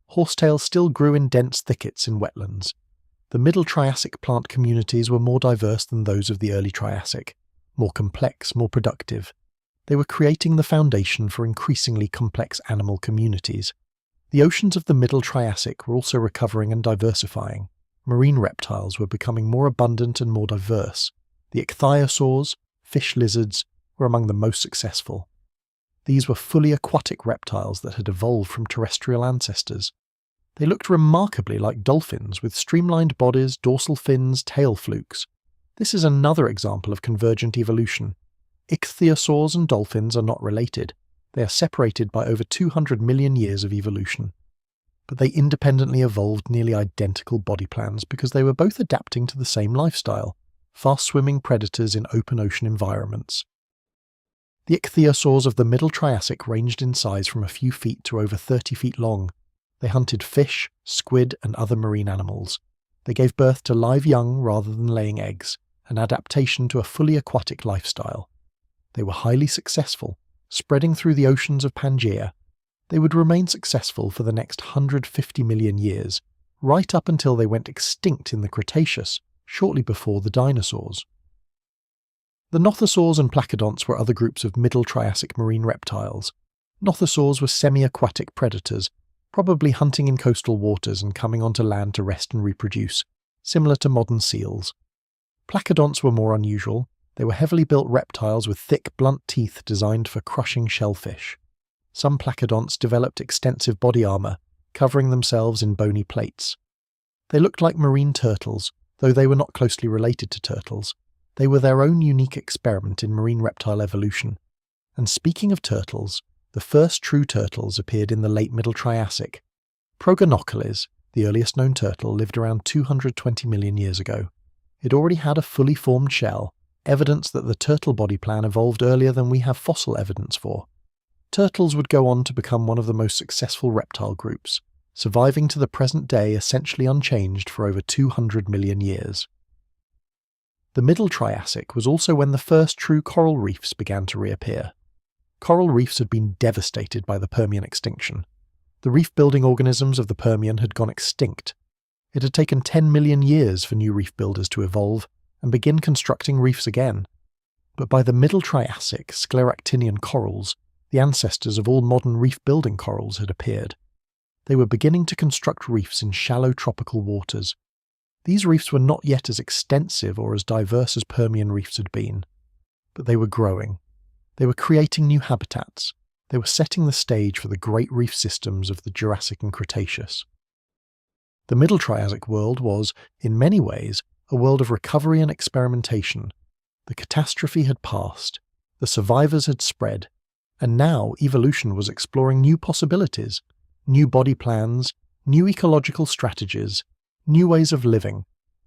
Horsetail still grew in dense thickets in wetlands. The Middle Triassic plant communities were more diverse than those of the early Triassic, more complex, more productive. They were creating the foundation for increasingly complex animal communities. The oceans of the Middle Triassic were also recovering and diversifying. Marine reptiles were becoming more abundant and more diverse. The ichthyosaurs, fish lizards, were among the most successful. These were fully aquatic reptiles that had evolved from terrestrial ancestors. They looked remarkably like dolphins, with streamlined bodies, dorsal fins, tail flukes. This is another example of convergent evolution. Ichthyosaurs and dolphins are not related. They are separated by over 200 million years of evolution. But they independently evolved nearly identical body plans because they were both adapting to the same lifestyle, fast-swimming predators in open ocean environments. The ichthyosaurs of the Middle Triassic ranged in size from a few feet to over 30 feet long. They hunted fish, squid, and other marine animals. They gave birth to live young rather than laying eggs, an adaptation to a fully aquatic lifestyle. They were highly successful, spreading through the oceans of Pangaea. They would remain successful for the next 150 million years, right up until they went extinct in the Cretaceous, shortly before the dinosaurs. The nothosaurs and placodonts were other groups of Middle Triassic marine reptiles. Nothosaurs were semi-aquatic predators, probably hunting in coastal waters and coming onto land to rest and reproduce, similar to modern seals. Placodonts were more unusual. They were heavily built reptiles with thick, blunt teeth designed for crushing shellfish. Some placodonts developed extensive body armor, covering themselves in bony plates. They looked like marine turtles, though they were not closely related to turtles. They were their own unique experiment in marine reptile evolution. And speaking of turtles, the first true turtles appeared in the late Middle Triassic. Progonocales, the earliest known turtle, lived around 220 million years ago. It already had a fully formed shell, evidence that the turtle body plan evolved earlier than we have fossil evidence for. Turtles would go on to become one of the most successful reptile groups, surviving to the present day essentially unchanged for over 200 million years. The Middle Triassic was also when the first true coral reefs began to reappear. Coral reefs had been devastated by the Permian extinction. The reef-building organisms of the Permian had gone extinct. It had taken 10 million years for new reef builders to evolve and begin constructing reefs again. But by the Middle Triassic, scleractinian corals, the ancestors of all modern reef-building corals, had appeared. They were beginning to construct reefs in shallow tropical waters. These reefs were not yet as extensive or as diverse as Permian reefs had been, but they were growing. They were creating new habitats. They were setting the stage for the great reef systems of the Jurassic and Cretaceous. The Middle Triassic world was, in many ways, a world of recovery and experimentation. The catastrophe had passed. The survivors had spread. And now evolution was exploring new possibilities, new body plans, new ecological strategies, new ways of living.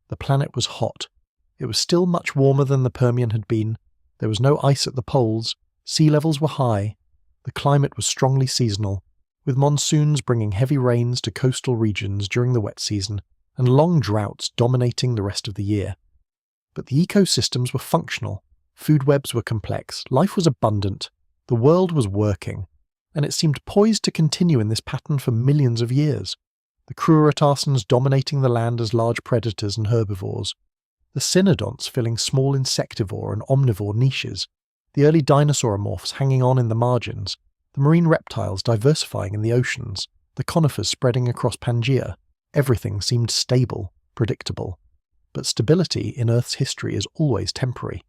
The planet was hot. It was still much warmer than the Permian had been, There was no ice at the poles, sea levels were high, the climate was strongly seasonal, with monsoons bringing heavy rains to coastal regions during the wet season and long droughts dominating the rest of the year. But the ecosystems were functional, food webs were complex, life was abundant, the world was working, and it seemed poised to continue in this pattern for millions of years. The crurotarsans dominating the land as large predators and herbivores, the cynodonts filling small insectivore and omnivore niches, the early dinosauromorphs hanging on in the margins, the marine reptiles diversifying in the oceans, the conifers spreading across Pangaea. Everything seemed stable, predictable. But stability in Earth's history is always temporary.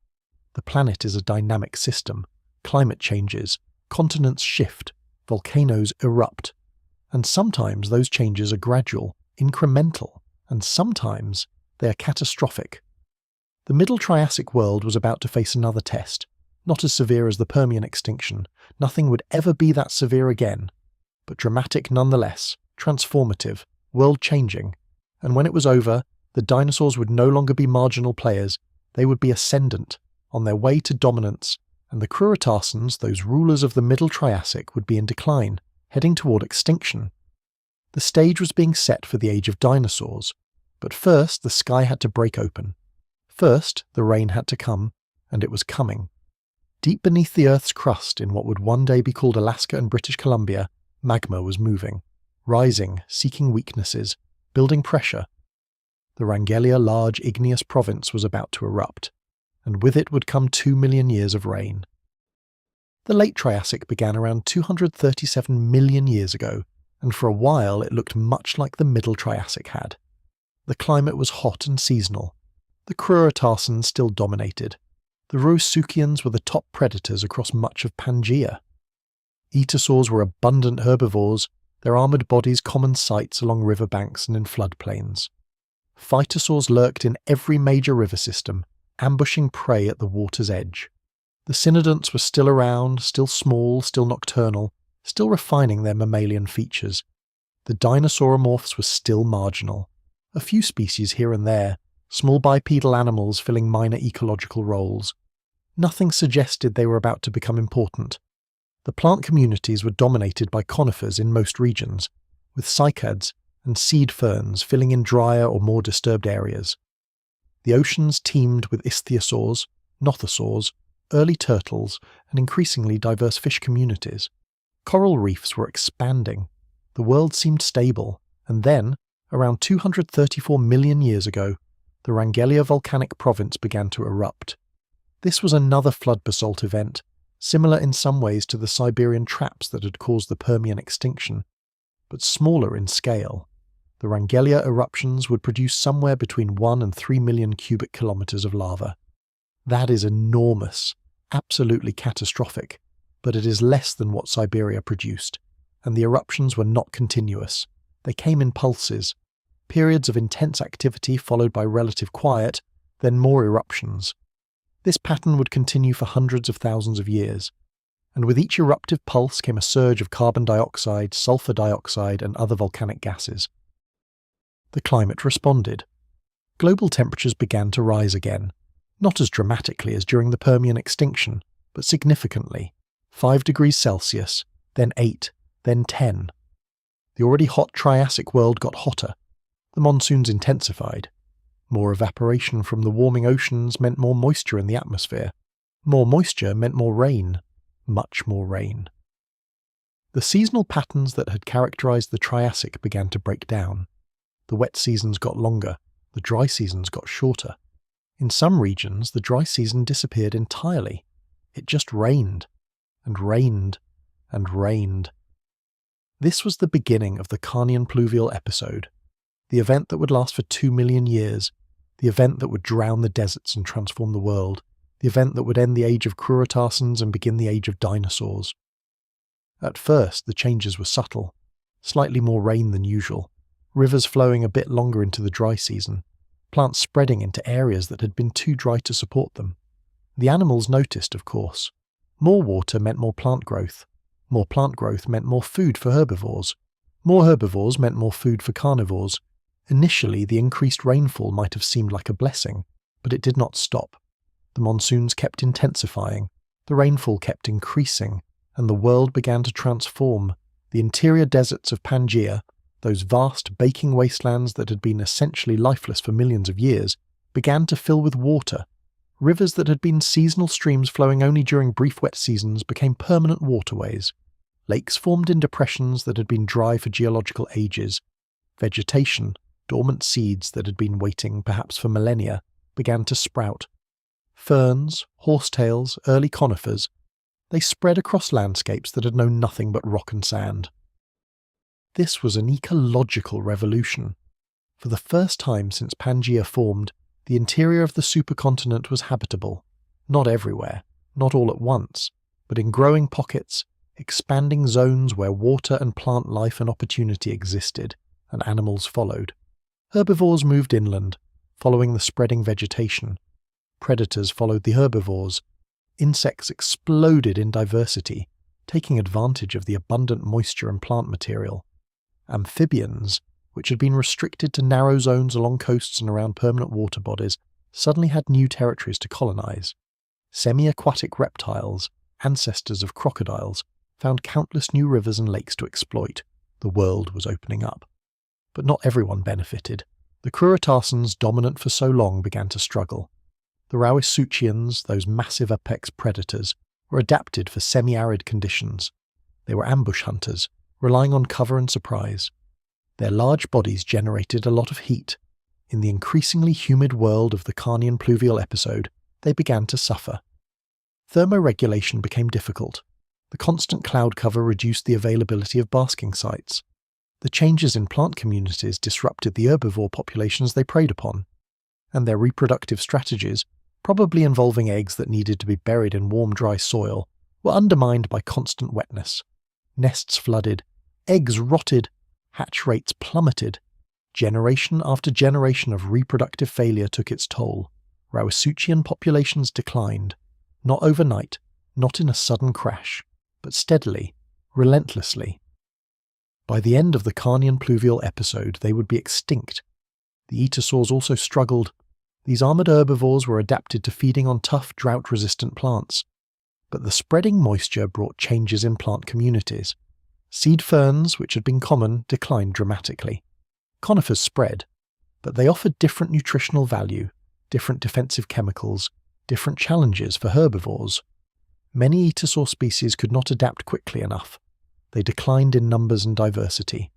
The planet is a dynamic system. Climate changes, continents shift, volcanoes erupt. And sometimes those changes are gradual, incremental, and sometimes they are catastrophic. The Middle Triassic world was about to face another test, not as severe as the Permian extinction. Nothing would ever be that severe again, but dramatic nonetheless, transformative, world-changing. And when it was over, the dinosaurs would no longer be marginal players, they would be ascendant, on their way to dominance, and the crurotarsans, those rulers of the Middle Triassic, would be in decline, heading toward extinction. The stage was being set for the Age of Dinosaurs, but first the sky had to break open. First, the rain had to come, and it was coming. Deep beneath the Earth's crust, in what would one day be called Alaska and British Columbia, magma was moving, rising, seeking weaknesses, building pressure. The Wrangellia large igneous province was about to erupt, and with it would come 2 million years of rain. The Late Triassic began around 237 million years ago, and for a while it looked much like the Middle Triassic had. The climate was hot and seasonal. The crurotarsans still dominated. The Rauisuchians were the top predators across much of Pangaea. Etosaurs were abundant herbivores, their armoured bodies common sights along riverbanks and in floodplains. Phytosaurs lurked in every major river system, ambushing prey at the water's edge. The cynodonts were still around, still small, still nocturnal, still refining their mammalian features. The dinosauromorphs were still marginal. A few species here and there, small bipedal animals filling minor ecological roles. Nothing suggested they were about to become important. The plant communities were dominated by conifers in most regions, with cycads and seed ferns filling in drier or more disturbed areas. The oceans teemed with ichthyosaurs, nothosaurs, early turtles, and increasingly diverse fish communities. Coral reefs were expanding. The world seemed stable, and then, around 234 million years ago, the Wrangellia volcanic province began to erupt. This was another flood basalt event, similar in some ways to the Siberian traps that had caused the Permian extinction, but smaller in scale. The Wrangellia eruptions would produce somewhere between 1 and 3 million cubic kilometers of lava. That is enormous, absolutely catastrophic, but it is less than what Siberia produced, and the eruptions were not continuous. They came in pulses, periods of intense activity followed by relative quiet, then more eruptions. This pattern would continue for hundreds of thousands of years, and with each eruptive pulse came a surge of carbon dioxide, sulfur dioxide, and other volcanic gases. The climate responded. Global temperatures began to rise again, not as dramatically as during the Permian extinction, but significantly. 5 degrees Celsius, then 8, then 10. The already hot Triassic world got hotter. The monsoons intensified. More evaporation from the warming oceans meant more moisture in the atmosphere. More moisture meant more rain. Much more rain. The seasonal patterns that had characterized the Triassic began to break down. The wet seasons got longer. The dry seasons got shorter. In some regions, the dry season disappeared entirely. It just rained, and rained, and rained. This was the beginning of the Carnian pluvial episode, the event that would last for 2 million years, the event that would drown the deserts and transform the world, the event that would end the age of crurotarsans and begin the age of dinosaurs. At first, the changes were subtle, slightly more rain than usual, rivers flowing a bit longer into the dry season, plants spreading into areas that had been too dry to support them. The animals noticed, of course. More water meant more plant growth. More plant growth meant more food for herbivores. More herbivores meant more food for carnivores. Initially, the increased rainfall might have seemed like a blessing, but it did not stop. The monsoons kept intensifying, the rainfall kept increasing, and the world began to transform. The interior deserts of Pangaea, those vast baking wastelands that had been essentially lifeless for millions of years, began to fill with water. Rivers that had been seasonal streams flowing only during brief wet seasons became permanent waterways. Lakes formed in depressions that had been dry for geological ages. Vegetation, dormant seeds that had been waiting perhaps for millennia, began to sprout. Ferns, horsetails, early conifers, they spread across landscapes that had known nothing but rock and sand. This was an ecological revolution. For the first time since Pangaea formed, the interior of the supercontinent was habitable. Not everywhere, not all at once, but in growing pockets, expanding zones where water and plant life and opportunity existed, and animals followed. Herbivores moved inland, following the spreading vegetation. Predators followed the herbivores. Insects exploded in diversity, taking advantage of the abundant moisture and plant material. Amphibians, which had been restricted to narrow zones along coasts and around permanent water bodies, suddenly had new territories to colonize. Semi-aquatic reptiles, ancestors of crocodiles, found countless new rivers and lakes to exploit. The world was opening up. But not everyone benefited. The Cruritarsans, dominant for so long, began to struggle. The Rauisuchians, those massive apex predators, were adapted for semi-arid conditions. They were ambush hunters, relying on cover and surprise. Their large bodies generated a lot of heat. In the increasingly humid world of the Carnian pluvial episode, they began to suffer. Thermoregulation became difficult. The constant cloud cover reduced the availability of basking sites. The changes in plant communities disrupted the herbivore populations they preyed upon, and their reproductive strategies, probably involving eggs that needed to be buried in warm, dry soil, were undermined by constant wetness. Nests flooded, eggs rotted, hatch rates plummeted. Generation after generation of reproductive failure took its toll. Rauisuchian populations declined, not overnight, not in a sudden crash, but steadily, relentlessly. By the end of the Carnian pluvial episode, they would be extinct. The etosaurs also struggled. These armored herbivores were adapted to feeding on tough, drought-resistant plants. But the spreading moisture brought changes in plant communities. Seed ferns, which had been common, declined dramatically. Conifers spread, but they offered different nutritional value, different defensive chemicals, different challenges for herbivores. Many etosaur species could not adapt quickly enough. They declined in numbers and diversity.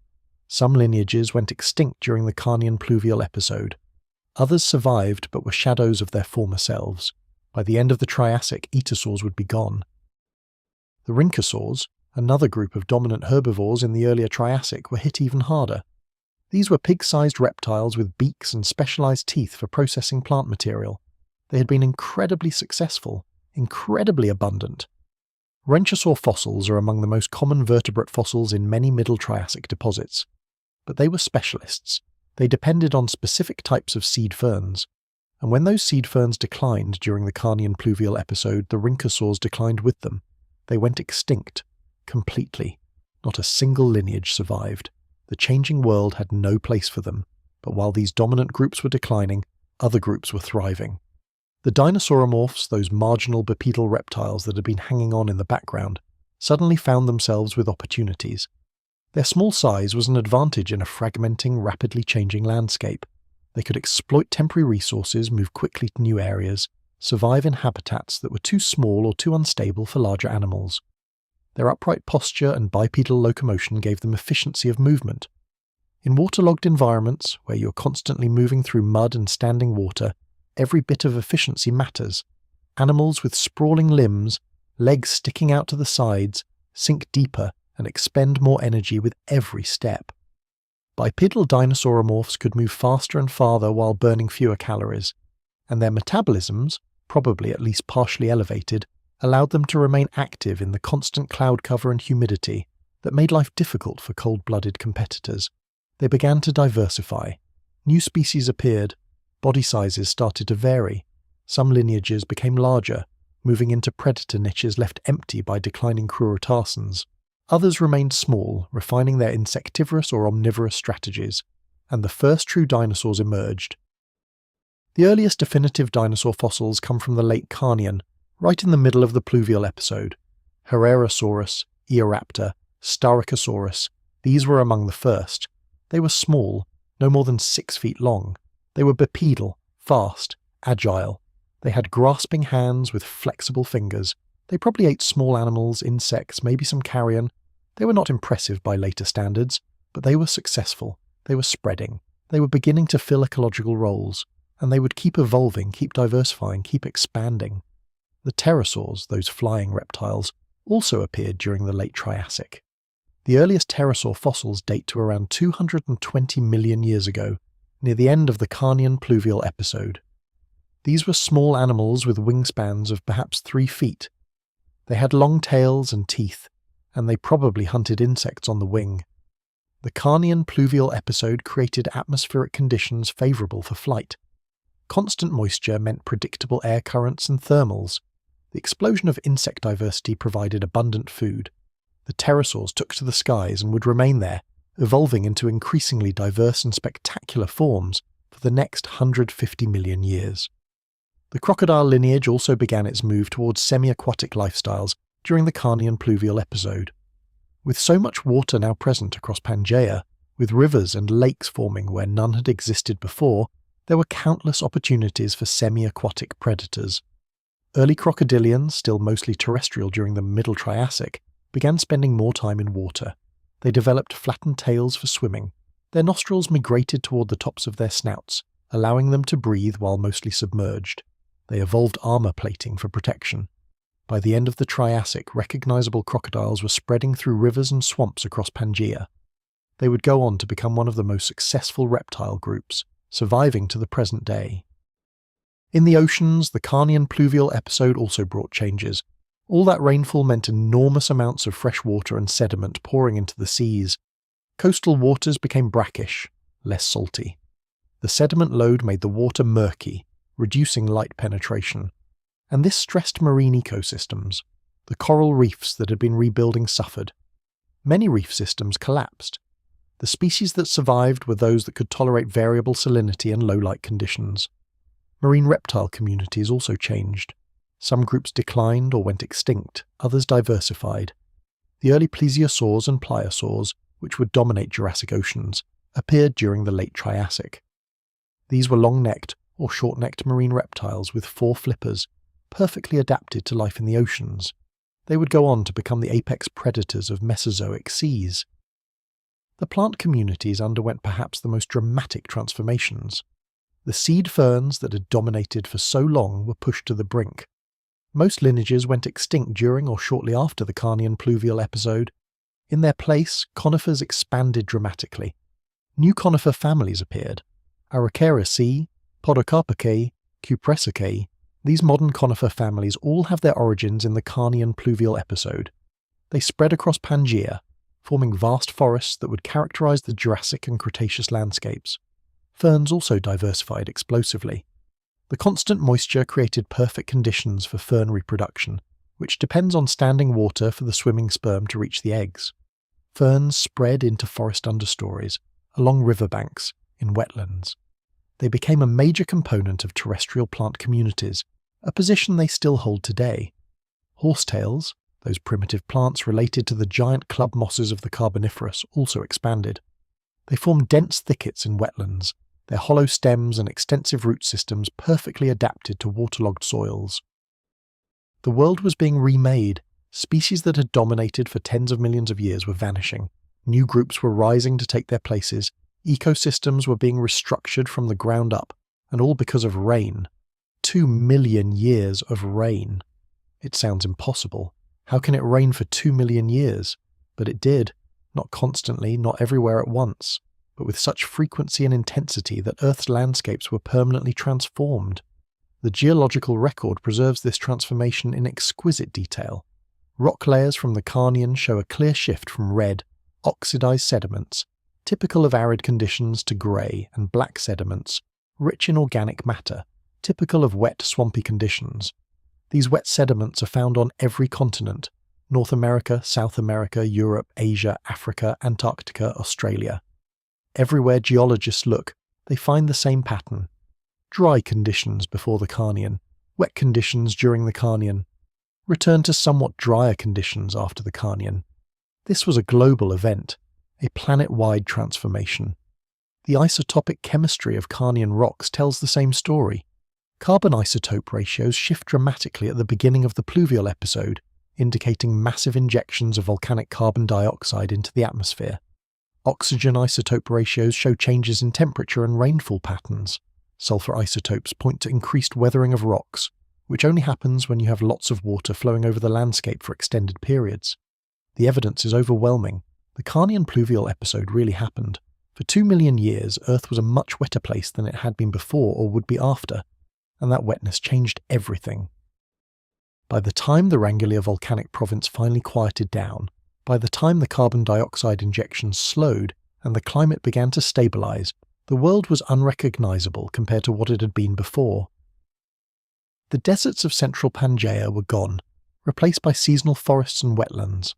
Some lineages went extinct during the Carnian pluvial episode. Others survived but were shadows of their former selves. By the end of the Triassic, etosaurs would be gone. The rhynchosaurs, another group of dominant herbivores in the earlier Triassic, were hit even harder. These were pig-sized reptiles with beaks and specialized teeth for processing plant material. They had been incredibly successful, incredibly abundant. Rhynchosaur fossils are among the most common vertebrate fossils in many Middle Triassic deposits. But they were specialists. They depended on specific types of seed ferns. And when those seed ferns declined during the Carnian pluvial episode, the rhynchosaurs declined with them. They went extinct, completely. Not a single lineage survived. The changing world had no place for them, but while these dominant groups were declining, other groups were thriving. The dinosauromorphs, those marginal bipedal reptiles that had been hanging on in the background, suddenly found themselves with opportunities. Their small size was an advantage in a fragmenting, rapidly changing landscape. They could exploit temporary resources, move quickly to new areas, survive in habitats that were too small or too unstable for larger animals. Their upright posture and bipedal locomotion gave them efficiency of movement. In waterlogged environments, where you're constantly moving through mud and standing water, every bit of efficiency matters. Animals with sprawling limbs, legs sticking out to the sides, sink deeper and expend more energy with every step. Bipedal dinosauromorphs could move faster and farther while burning fewer calories, and their metabolisms, probably at least partially elevated, allowed them to remain active in the constant cloud cover and humidity that made life difficult for cold-blooded competitors. They began to diversify. New species appeared. Body sizes started to vary. Some lineages became larger, moving into predator niches left empty by declining Cruritarsans. Others remained small, refining their insectivorous or omnivorous strategies, and the first true dinosaurs emerged. The earliest definitive dinosaur fossils come from the late Carnian, right in the middle of the pluvial episode. Herrerasaurus, Eoraptor, Staurikosaurus, these were among the first. They were small, no more than 6 feet long. They were bipedal, fast, agile. They had grasping hands with flexible fingers. They probably ate small animals, insects, maybe some carrion. They were not impressive by later standards, but they were successful. They were spreading. They were beginning to fill ecological roles, and they would keep evolving, keep diversifying, keep expanding. The pterosaurs, those flying reptiles, also appeared during the late Triassic. The earliest pterosaur fossils date to around 220 million years ago, near the end of the Carnian pluvial episode. These were small animals with wingspans of perhaps 3 feet. They had long tails and teeth, and they probably hunted insects on the wing. The Carnian pluvial episode created atmospheric conditions favourable for flight. Constant moisture meant predictable air currents and thermals. The explosion of insect diversity provided abundant food. The pterosaurs took to the skies and would remain there, evolving into increasingly diverse and spectacular forms for the next 150 million years. The crocodile lineage also began its move towards semi-aquatic lifestyles during the Carnian pluvial episode. With so much water now present across Pangaea, with rivers and lakes forming where none had existed before, there were countless opportunities for semi-aquatic predators. Early crocodilians, still mostly terrestrial during the Middle Triassic, began spending more time in water. They developed flattened tails for swimming. Their nostrils migrated toward the tops of their snouts, allowing them to breathe while mostly submerged. They evolved armor plating for protection. By the end of the Triassic, recognizable crocodiles were spreading through rivers and swamps across Pangaea. They would go on to become one of the most successful reptile groups, surviving to the present day. In the oceans, the Carnian pluvial episode also brought changes. All that rainfall meant enormous amounts of fresh water and sediment pouring into the seas. Coastal waters became brackish, less salty. The sediment load made the water murky, reducing light penetration. And this stressed marine ecosystems. The coral reefs that had been rebuilding suffered. Many reef systems collapsed. The species that survived were those that could tolerate variable salinity and low light conditions. Marine reptile communities also changed. Some groups declined or went extinct, others diversified. The early plesiosaurs and pliosaurs, which would dominate Jurassic oceans, appeared during the late Triassic. These were long-necked or short-necked marine reptiles with 4 flippers, perfectly adapted to life in the oceans. They would go on to become the apex predators of Mesozoic seas. The plant communities underwent perhaps the most dramatic transformations. The seed ferns that had dominated for so long were pushed to the brink. Most lineages went extinct during or shortly after the Carnian pluvial episode. In their place, conifers expanded dramatically. New conifer families appeared. Araucariaceae, Podocarpaceae, Cupressaceae. These modern conifer families all have their origins in the Carnian pluvial episode. They spread across Pangaea, forming vast forests that would characterize the Jurassic and Cretaceous landscapes. Ferns also diversified explosively. The constant moisture created perfect conditions for fern reproduction, which depends on standing water for the swimming sperm to reach the eggs. Ferns spread into forest understories, along riverbanks, in wetlands. They became a major component of terrestrial plant communities, a position they still hold today. Horsetails, those primitive plants related to the giant club mosses of the Carboniferous, also expanded. They formed dense thickets in wetlands, their hollow stems and extensive root systems perfectly adapted to waterlogged soils. The world was being remade. Species that had dominated for tens of millions of years were vanishing. New groups were rising to take their places. Ecosystems were being restructured from the ground up, and all because of rain. 2 million years of rain. It sounds impossible. How can it rain for 2 million years? But it did. Not constantly, not everywhere at once, but with such frequency and intensity that Earth's landscapes were permanently transformed. The geological record preserves this transformation in exquisite detail. Rock layers from the Carnian show a clear shift from red, oxidized sediments, typical of arid conditions, to grey and black sediments, rich in organic matter, typical of wet, swampy conditions. These wet sediments are found on every continent: North America, South America, Europe, Asia, Africa, Antarctica, Australia. Everywhere geologists look, they find the same pattern. dry conditions before the Carnian, wet conditions during the Carnian, return to somewhat drier conditions after the Carnian. This was a global event, a planet-wide transformation. The isotopic chemistry of Carnian rocks tells the same story. Carbon isotope ratios shift dramatically at the beginning of the pluvial episode, indicating massive injections of volcanic carbon dioxide into the atmosphere. Oxygen isotope ratios show changes in temperature and rainfall patterns. Sulfur isotopes point to increased weathering of rocks, which only happens when you have lots of water flowing over the landscape for extended periods. The evidence is overwhelming. The Carnian pluvial episode really happened. For 2 million years, Earth was a much wetter place than it had been before or would be after, and that wetness changed everything. By the time the Wrangell volcanic province finally quieted down, by the time the carbon dioxide injections slowed and the climate began to stabilize, the world was unrecognizable compared to what it had been before. The deserts of central Pangaea were gone, replaced by seasonal forests and wetlands.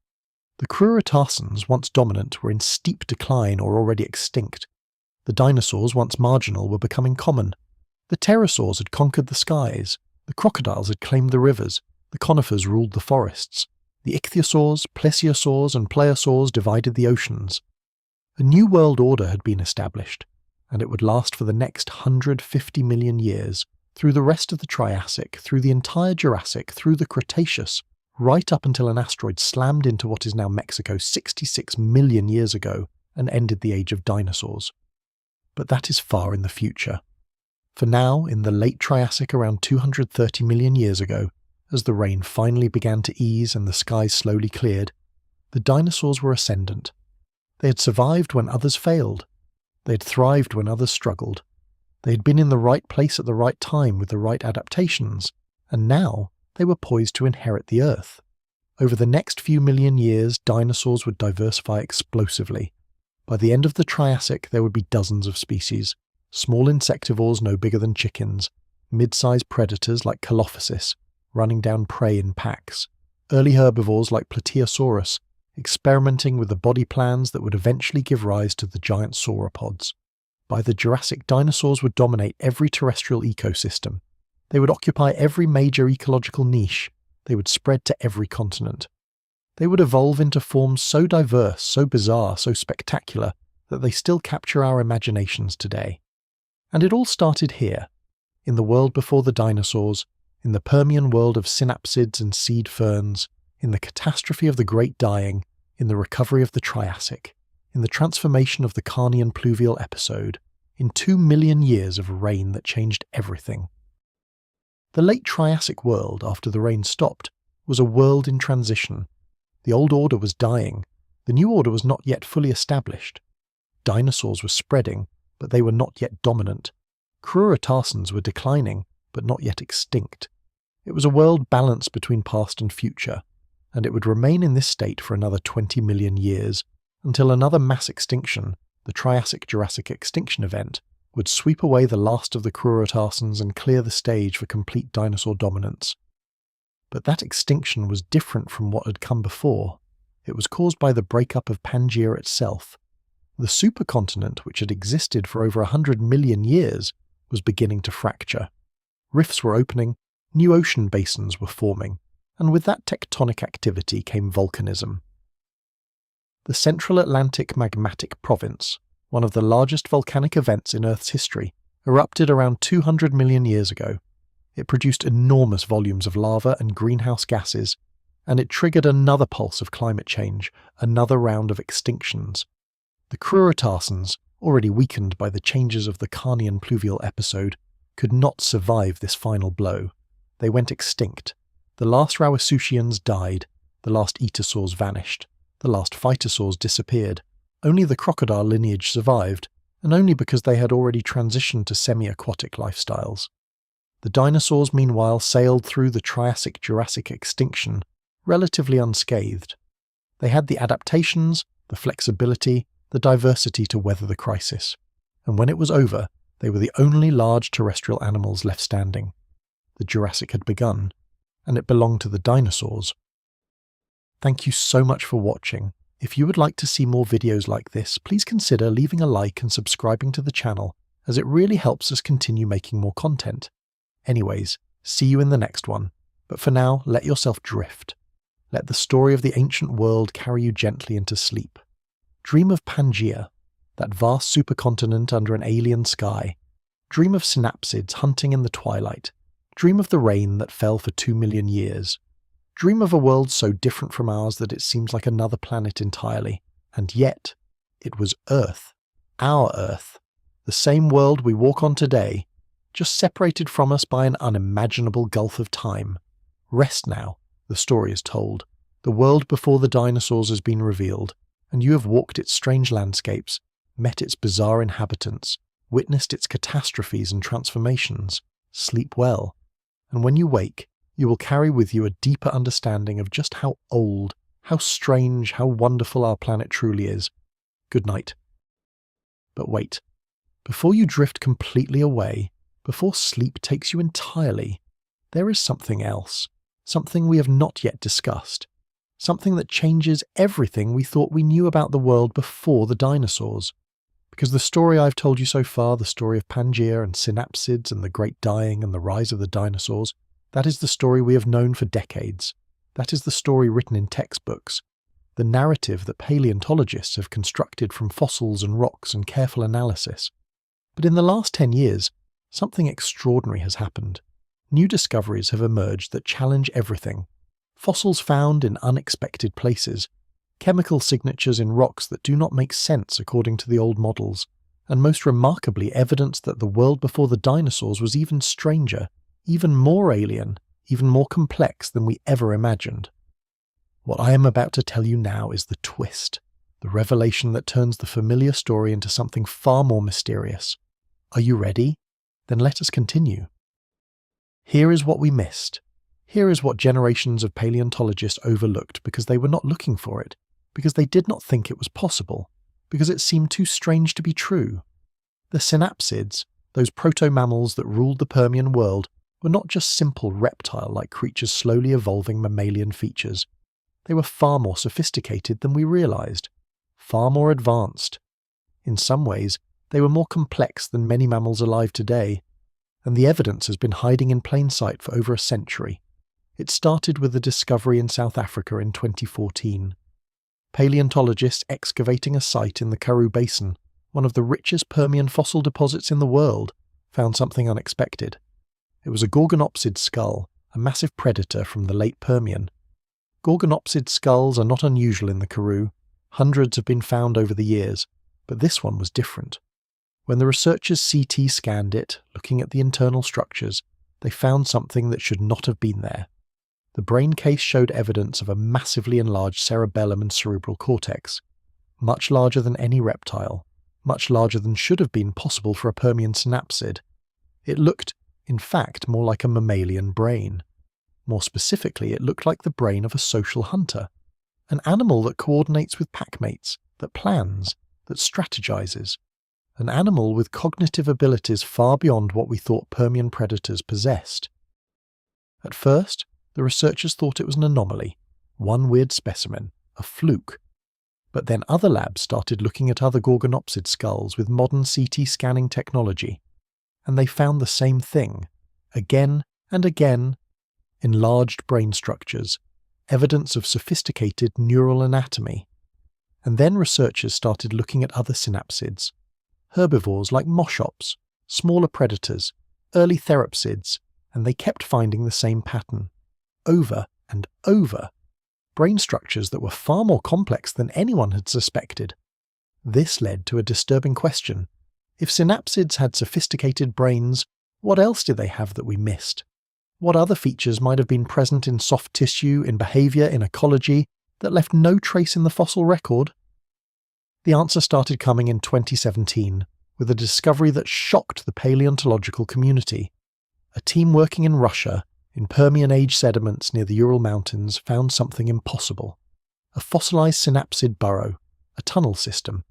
The Crurotarsans, once dominant, were in steep decline or already extinct. The dinosaurs, once marginal, were becoming common. The pterosaurs had conquered the skies, the crocodiles had claimed the rivers, the conifers ruled the forests, the ichthyosaurs, plesiosaurs and plesiosaurs divided the oceans. A new world order had been established, and it would last for the next 150 million years, through the rest of the Triassic, through the entire Jurassic, through the Cretaceous, right up until an asteroid slammed into what is now Mexico 66 million years ago and ended the Age of Dinosaurs. But that is far in the future. For now, in the late Triassic around 230 million years ago, as the rain finally began to ease and the skies slowly cleared, the dinosaurs were ascendant. They had survived when others failed. They had thrived when others struggled. They had been in the right place at the right time with the right adaptations, and now they were poised to inherit the Earth. Over the next few million years, dinosaurs would diversify explosively. By the end of the Triassic, there would be dozens of species. Small insectivores no bigger than chickens, mid-sized predators like Colophysis, running down prey in packs, early herbivores like Plateosaurus, experimenting with the body plans that would eventually give rise to the giant sauropods. By the Jurassic, dinosaurs would dominate every terrestrial ecosystem. They would occupy every major ecological niche. They would spread to every continent. They would evolve into forms so diverse, so bizarre, so spectacular, that they still capture our imaginations today. And it all started here, in the world before the dinosaurs, in the Permian world of synapsids and seed ferns, in the catastrophe of the Great Dying, in the recovery of the Triassic, in the transformation of the Carnian pluvial episode, in 2 million years of rain that changed everything. The late Triassic world, after the rain stopped, was a world in transition. The old order was dying. The new order was not yet fully established. Dinosaurs were spreading, but they were not yet dominant. Crurotarsans were declining, but not yet extinct. It was a world balanced between past and future, and it would remain in this state for another 20 million years, until another mass extinction, the Triassic-Jurassic extinction event, would sweep away the last of the Crurotarsans and clear the stage for complete dinosaur dominance. But that extinction was different from what had come before. It was caused by the breakup of Pangaea itself. The supercontinent, which had existed for over 100 million years, was beginning to fracture. Rifts were opening, new ocean basins were forming, and with that tectonic activity came volcanism. The Central Atlantic Magmatic Province, one of the largest volcanic events in Earth's history, erupted around 200 million years ago. It produced enormous volumes of lava and greenhouse gases, and it triggered another pulse of climate change, another round of extinctions. The Crurotarsans, already weakened by the changes of the Carnian pluvial episode, could not survive this final blow. They went extinct. The last Rauisuchians died, the last Etosaurs vanished, the last Phytosaurs disappeared. Only the crocodile lineage survived, and only because they had already transitioned to semi-aquatic lifestyles. The dinosaurs, meanwhile, sailed through the Triassic-Jurassic extinction relatively unscathed. They had the adaptations, the flexibility, the diversity to weather the crisis, and when it was over, they were the only large terrestrial animals left standing. The Jurassic had begun, and it belonged to the dinosaurs. Thank you so much for watching. If you would like to see more videos like this, please consider leaving a like and subscribing to the channel, as it really helps us continue making more content. Anyways, see you in the next one, but for now, let yourself drift. Let the story of the ancient world carry you gently into sleep. Dream of Pangaea, that vast supercontinent under an alien sky. Dream of synapsids hunting in the twilight. Dream of the rain that fell for 2 million years. Dream of a world so different from ours that it seems like another planet entirely. And yet, it was Earth. Our Earth. The same world we walk on today, just separated from us by an unimaginable gulf of time. Rest now, the story is told. The world before the dinosaurs has been revealed, and you have walked its strange landscapes, met its bizarre inhabitants, witnessed its catastrophes and transformations. Sleep well, and when you wake, you will carry with you a deeper understanding of just how old, how strange, how wonderful our planet truly is. Good night. But wait, before you drift completely away, before sleep takes you entirely, there is something else, something we have not yet discussed, something that changes everything we thought we knew about the world before the dinosaurs. Because the story I've told you so far, the story of Pangaea and synapsids and the great dying and the rise of the dinosaurs, that is the story we have known for decades. That is the story written in textbooks. The narrative that paleontologists have constructed from fossils and rocks and careful analysis. But in the last 10 years, something extraordinary has happened. New discoveries have emerged that challenge everything. Fossils found in unexpected places, chemical signatures in rocks that do not make sense according to the old models, and most remarkably evidence that the world before the dinosaurs was even stranger, even more alien, even more complex than we ever imagined. What I am about to tell you now is the twist, the revelation that turns the familiar story into something far more mysterious. Are you ready? Then let us continue. Here is what we missed. Here is what generations of paleontologists overlooked because they were not looking for it, because they did not think it was possible, because it seemed too strange to be true. The synapsids, those proto-mammals that ruled the Permian world, were not just simple reptile-like creatures slowly evolving mammalian features. They were far more sophisticated than we realized, far more advanced. In some ways, they were more complex than many mammals alive today, and the evidence has been hiding in plain sight for over a century. It started with a discovery in South Africa in 2014. Paleontologists excavating a site in the Karoo Basin, one of the richest Permian fossil deposits in the world, found something unexpected. It was a gorgonopsid skull, a massive predator from the late Permian. Gorgonopsid skulls are not unusual in the Karoo. Hundreds have been found over the years, but this one was different. When the researchers CT scanned it, looking at the internal structures, they found something that should not have been there. The brain case showed evidence of a massively enlarged cerebellum and cerebral cortex, much larger than any reptile, much larger than should have been possible for a Permian synapsid. It looked, in fact, more like a mammalian brain. More specifically, it looked like the brain of a social hunter, an animal that coordinates with packmates, that plans, that strategizes, an animal with cognitive abilities far beyond what we thought Permian predators possessed. At first, the researchers thought it was an anomaly, one weird specimen, a fluke. But then other labs started looking at other gorgonopsid skulls with modern CT scanning technology, and they found the same thing, again and again, enlarged brain structures, evidence of sophisticated neural anatomy. And then researchers started looking at other synapsids, herbivores like moschops, smaller predators, early therapsids, and they kept finding the same pattern. Over and over. Brain structures that were far more complex than anyone had suspected. This led to a disturbing question. If synapsids had sophisticated brains, what else did they have that we missed? What other features might have been present in soft tissue, in behavior, in ecology, that left no trace in the fossil record? The answer started coming in 2017, with a discovery that shocked the paleontological community. A team working in Russia, in Permian-age sediments near the Ural Mountains, found something impossible. A fossilized synapsid burrow, a tunnel system.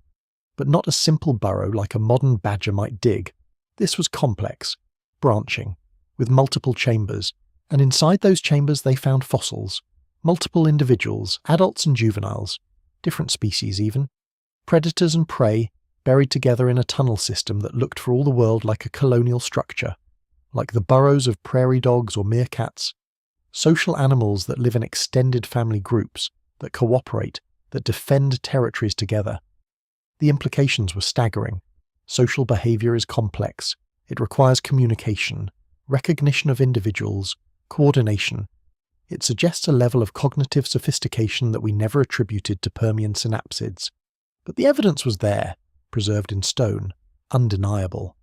But not a simple burrow like a modern badger might dig. This was complex, branching, with multiple chambers, and inside those chambers they found fossils. Multiple individuals, adults and juveniles, different species even. Predators and prey, buried together in a tunnel system that looked for all the world like a colonial structure, like the burrows of prairie dogs or meerkats, social animals that live in extended family groups, that cooperate, that defend territories together. The implications were staggering. Social behavior is complex. It requires communication, recognition of individuals, coordination. It suggests a level of cognitive sophistication that we never attributed to Permian synapsids. But the evidence was there, preserved in stone, undeniable.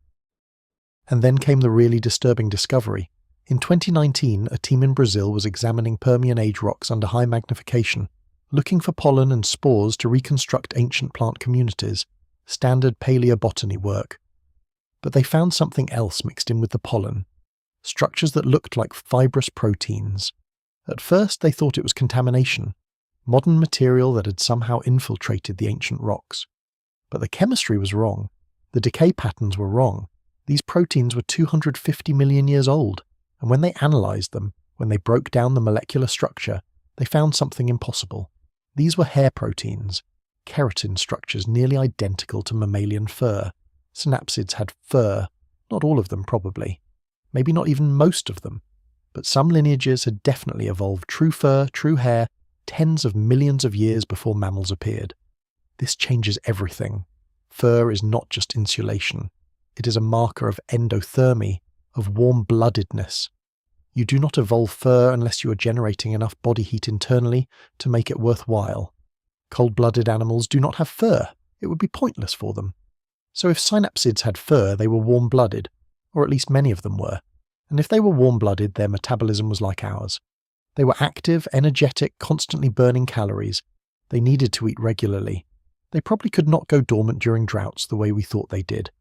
And then came the really disturbing discovery. In 2019, a team in Brazil was examining Permian-age rocks under high magnification, looking for pollen and spores to reconstruct ancient plant communities, standard paleobotany work. But they found something else mixed in with the pollen, structures that looked like fibrous proteins. At first they thought it was contamination, modern material that had somehow infiltrated the ancient rocks. But the chemistry was wrong. The decay patterns were wrong. These proteins were 250 million years old, and when they analysed them, when they broke down the molecular structure, they found something impossible. These were hair proteins, keratin structures nearly identical to mammalian fur. Synapsids had fur, not all of them probably, maybe not even most of them, but some lineages had definitely evolved true fur, true hair, tens of millions of years before mammals appeared. This changes everything. Fur is not just insulation. It is a marker of endothermy, of warm-bloodedness. You do not evolve fur unless you are generating enough body heat internally to make it worthwhile. Cold-blooded animals do not have fur. It would be pointless for them. So if synapsids had fur, they were warm-blooded, or at least many of them were. And if they were warm-blooded, their metabolism was like ours. They were active, energetic, constantly burning calories. They needed to eat regularly. They probably could not go dormant during droughts the way we thought they did.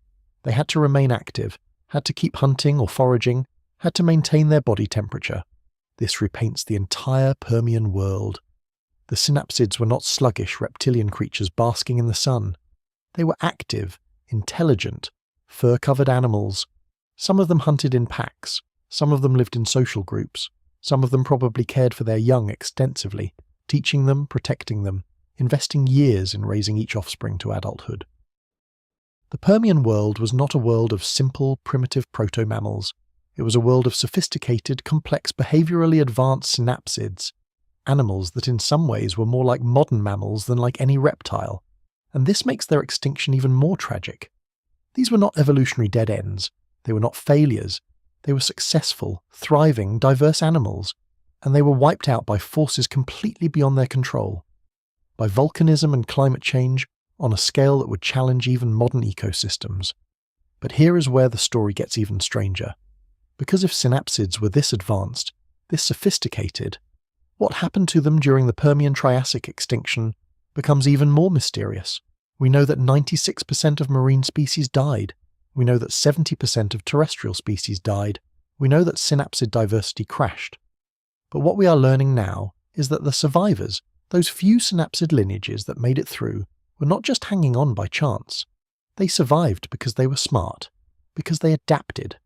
They had to remain active, had to keep hunting or foraging, had to maintain their body temperature. This repaints the entire Permian world. The synapsids were not sluggish reptilian creatures basking in the sun. They were active, intelligent, fur-covered animals. Some of them hunted in packs, some of them lived in social groups, some of them probably cared for their young extensively, teaching them, protecting them, investing years in raising each offspring to adulthood. The Permian world was not a world of simple, primitive proto-mammals. It was a world of sophisticated, complex, behaviorally advanced synapsids, animals that in some ways were more like modern mammals than like any reptile. And this makes their extinction even more tragic. These were not evolutionary dead ends. They were not failures. They were successful, thriving, diverse animals. And they were wiped out by forces completely beyond their control. By volcanism and climate change, on a scale that would challenge even modern ecosystems. But here is where the story gets even stranger. Because if synapsids were this advanced, this sophisticated, what happened to them during the Permian-Triassic extinction becomes even more mysterious. We know that 96% of marine species died. We know that 70% of terrestrial species died. We know that synapsid diversity crashed. But what we are learning now is that the survivors, those few synapsid lineages that made it through, were not just hanging on by chance. They survived because they were smart, because they adapted,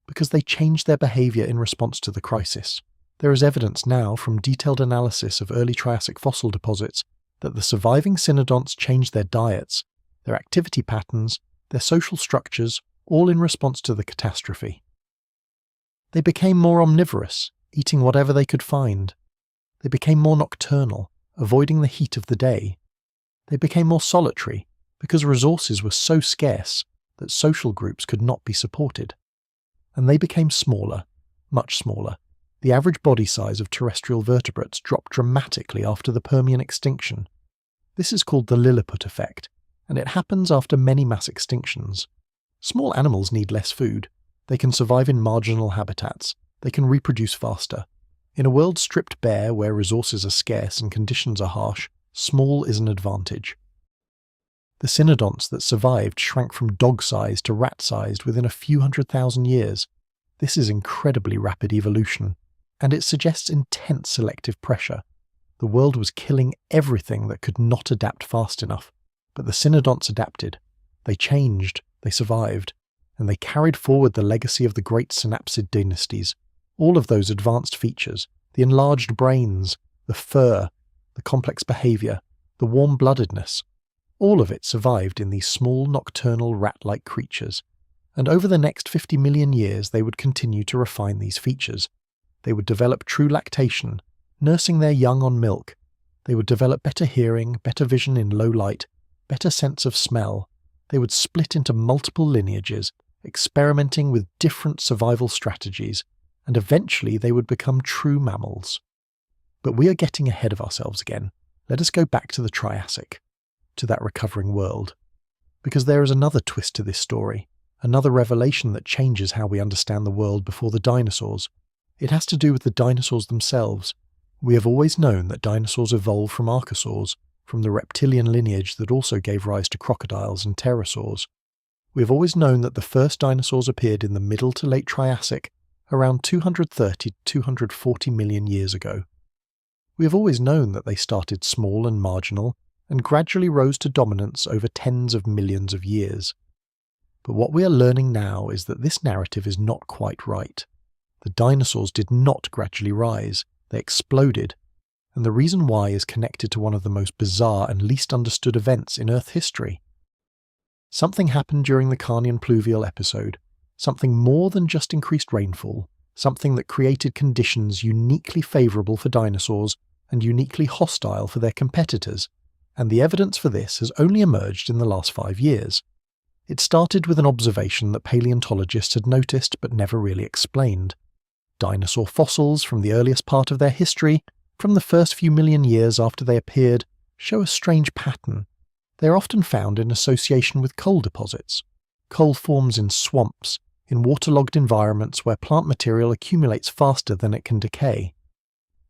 because they changed their behavior in response to the crisis. There is evidence now from detailed analysis of early Triassic fossil deposits that the surviving cynodonts changed their diets, their activity patterns, their social structures, all in response to the catastrophe. They became more omnivorous, eating whatever they could find. They became more nocturnal, avoiding the heat of the day. They became more solitary, because resources were so scarce that social groups could not be supported. And they became smaller, much smaller. The average body size of terrestrial vertebrates dropped dramatically after the Permian extinction. This is called the Lilliput effect, and it happens after many mass extinctions. Small animals need less food. They can survive in marginal habitats. They can reproduce faster. In a world stripped bare where resources are scarce and conditions are harsh, small is an advantage. The cynodonts that survived shrank from dog-sized to rat-sized within a few 100,000 years. This is incredibly rapid evolution, and it suggests intense selective pressure. The world was killing everything that could not adapt fast enough, but the cynodonts adapted. They changed, they survived, and they carried forward the legacy of the great synapsid dynasties. All of those advanced features, the enlarged brains, the fur, the complex behavior, the warm-bloodedness, All of it survived in these small nocturnal rat-like creatures, and over the next 50 million years they would continue to refine these features. They would develop true lactation, nursing their young on milk. They would develop better hearing, better vision in low light, better sense of smell. They would split into multiple lineages, experimenting with different survival strategies, and eventually they would become true mammals. But we are getting ahead of ourselves again. Let us go back to the Triassic, to that recovering world. Because there is another twist to this story, another revelation that changes how we understand the world before the dinosaurs. It has to do with the dinosaurs themselves. We have always known that dinosaurs evolved from archosaurs, from the reptilian lineage that also gave rise to crocodiles and pterosaurs. We have always known that the first dinosaurs appeared in the middle to late Triassic, around 230 to 240 million years ago. We have always known that they started small and marginal, and gradually rose to dominance over tens of millions of years. But what we are learning now is that this narrative is not quite right. The dinosaurs did not gradually rise, they exploded, and the reason why is connected to one of the most bizarre and least understood events in Earth history. Something happened during the Carnian pluvial episode, something more than just increased rainfall, something that created conditions uniquely favourable for dinosaurs and uniquely hostile for their competitors, and the evidence for this has only emerged in the last 5 years. It started with an observation that paleontologists had noticed but never really explained. Dinosaur fossils from the earliest part of their history, from the first few million years after they appeared, show a strange pattern. They are often found in association with coal deposits. Coal forms in swamps, in waterlogged environments where plant material accumulates faster than it can decay.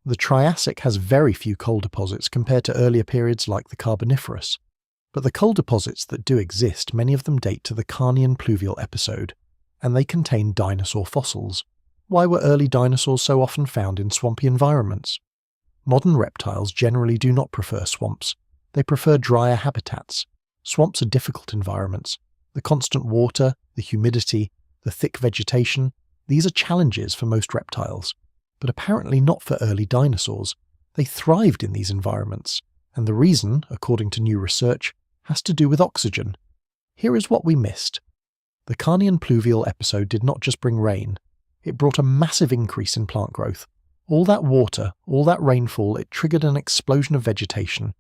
The Triassic has very few coal deposits compared to earlier periods like the Carboniferous. But the coal deposits that do exist, many of them date to the Carnian pluvial episode, and they contain dinosaur fossils. Why were early dinosaurs so often found in swampy environments? Modern reptiles generally do not prefer swamps. They prefer drier habitats. Swamps are difficult environments. The constant water, the humidity, the thick vegetation, these are challenges for most reptiles. But apparently not for early dinosaurs. They thrived in these environments, and the reason, according to new research, has to do with oxygen. Here is what we missed. The Carnian pluvial episode did not just bring rain. It brought a massive increase in plant growth. All that water, all that rainfall, it triggered an explosion of vegetation.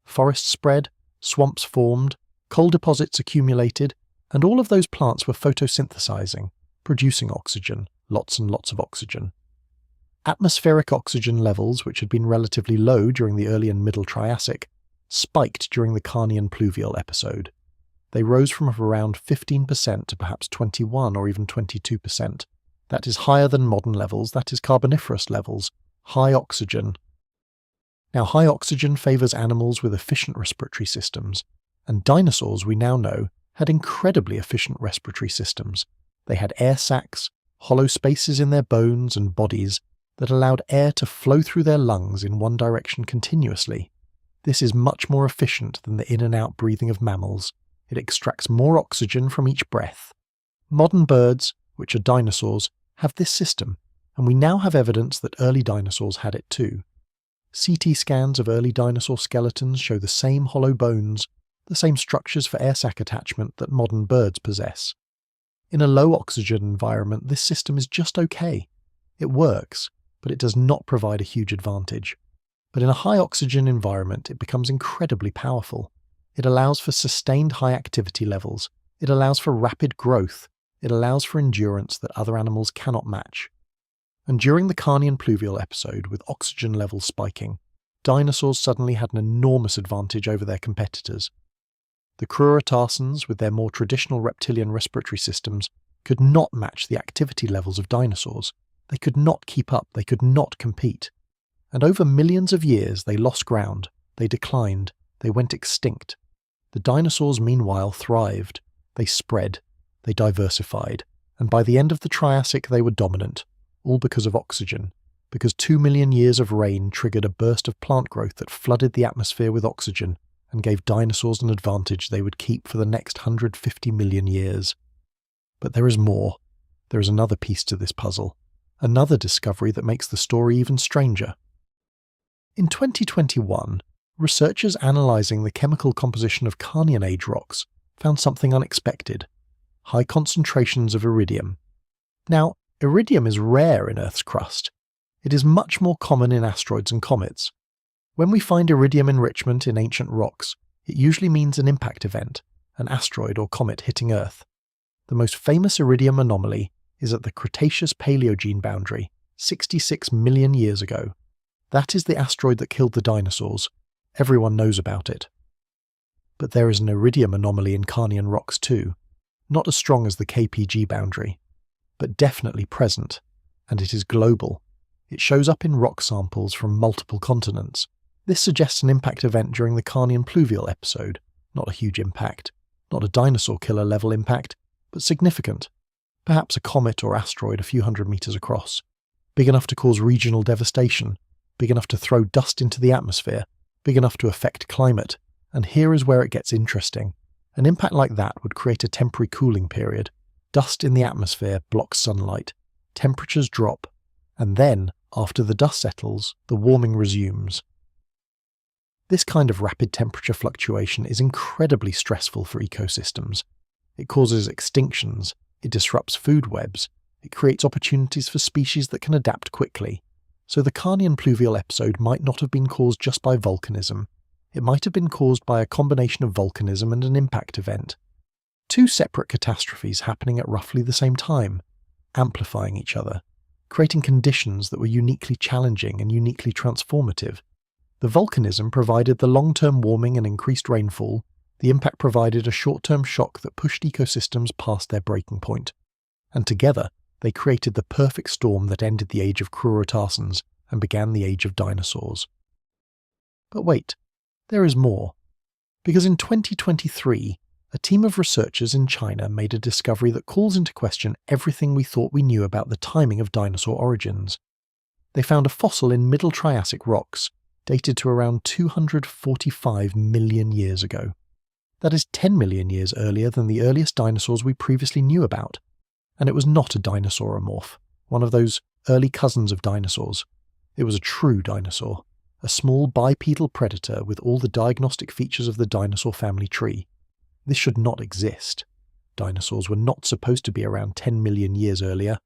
Forests spread, swamps formed, coal deposits accumulated, and all of those plants were photosynthesizing, producing oxygen, lots and lots of oxygen. Atmospheric oxygen levels, which had been relatively low during the early and middle Triassic, spiked during the Carnian pluvial episode. They rose from around 15% to perhaps 21 or even 22%. That is higher than modern levels, that is Carboniferous levels, high oxygen. Now, high oxygen favours animals with efficient respiratory systems, and dinosaurs, we now know, had incredibly efficient respiratory systems. They had air sacs, hollow spaces in their bones and bodies that allowed air to flow through their lungs in one direction continuously. This is much more efficient than the in and out breathing of mammals. It extracts more oxygen from each breath. Modern birds, which are dinosaurs, have this system, and we now have evidence that early dinosaurs had it too. CT scans of early dinosaur skeletons show the same hollow bones, the same structures for air sac attachment that modern birds possess. In a low oxygen environment, this system is just okay. It works, but it does not provide a huge advantage. But in a high oxygen environment, it becomes incredibly powerful. It allows for sustained high activity levels. It allows for rapid growth. It allows for endurance that other animals cannot match. And during the Carnian pluvial episode, with oxygen levels spiking, dinosaurs suddenly had an enormous advantage over their competitors. The crurotarsans, with their more traditional reptilian respiratory systems, could not match the activity levels of dinosaurs. They could not keep up, they could not compete. And over millions of years they lost ground, they declined, they went extinct. The dinosaurs meanwhile thrived, they spread, they diversified, and by the end of the Triassic they were dominant, all because of oxygen, because 2 million years of rain triggered a burst of plant growth that flooded the atmosphere with oxygen and gave dinosaurs an advantage they would keep for the next 150 million years. But there is more. There is another piece to this puzzle, another discovery that makes the story even stranger. In 2021, researchers analysing the chemical composition of Carnian Age rocks found something unexpected: high concentrations of iridium. Now, iridium is rare in Earth's crust. It is much more common in asteroids and comets. When we find iridium enrichment in ancient rocks, it usually means an impact event, an asteroid or comet hitting Earth. The most famous iridium anomaly is at the Cretaceous-Paleogene boundary, 66 million years ago. That is the asteroid that killed the dinosaurs. Everyone knows about it. But there is an iridium anomaly in Carnian rocks too, not as strong as the KPG boundary, but definitely present, and it is global. It shows up in rock samples from multiple continents. This suggests an impact event during the Carnian pluvial episode, not a huge impact, not a dinosaur killer level impact, but significant. Perhaps a comet or asteroid a few hundred meters across, big enough to cause regional devastation, big enough to throw dust into the atmosphere, big enough to affect climate. And here is where it gets interesting. An impact like that would create a temporary cooling period. Dust in the atmosphere blocks sunlight, temperatures drop, and then, after the dust settles, the warming resumes. This kind of rapid temperature fluctuation is incredibly stressful for ecosystems. It causes extinctions, it disrupts food webs, it creates opportunities for species that can adapt quickly. So the Carnian pluvial episode might not have been caused just by volcanism. It might have been caused by a combination of volcanism and an impact event. Two separate catastrophes happening at roughly the same time, amplifying each other, creating conditions that were uniquely challenging and uniquely transformative. The volcanism provided the long-term warming and increased rainfall. The impact provided a short-term shock that pushed ecosystems past their breaking point. And together, they created the perfect storm that ended the age of Crurotarsans and began the age of dinosaurs. But wait, there is more. Because in 2023, a team of researchers in China made a discovery that calls into question everything we thought we knew about the timing of dinosaur origins. They found a fossil in Middle Triassic rocks, dated to around 245 million years ago. That is 10 million years earlier than the earliest dinosaurs we previously knew about. And it was not a dinosauromorph, one of those early cousins of dinosaurs. It was a true dinosaur, a small bipedal predator with all the diagnostic features of the dinosaur family tree. This should not exist. Dinosaurs were not supposed to be around 10 million years earlier.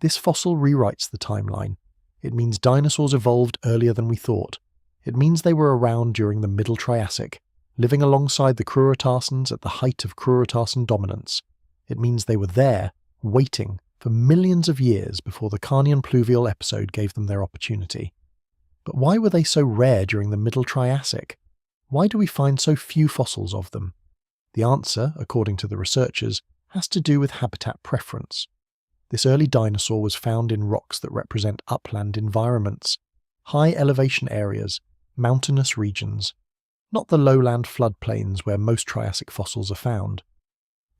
This fossil rewrites the timeline. It means dinosaurs evolved earlier than we thought. It means they were around during the Middle Triassic, living alongside the Crurotarsans at the height of Crurotarsan dominance. It means they were there, waiting for millions of years before the Carnian pluvial episode gave them their opportunity. But why were they so rare during the Middle Triassic? Why do we find so few fossils of them? The answer, according to the researchers, has to do with habitat preference. This early dinosaur was found in rocks that represent upland environments, high elevation areas, mountainous regions, not the lowland floodplains where most Triassic fossils are found.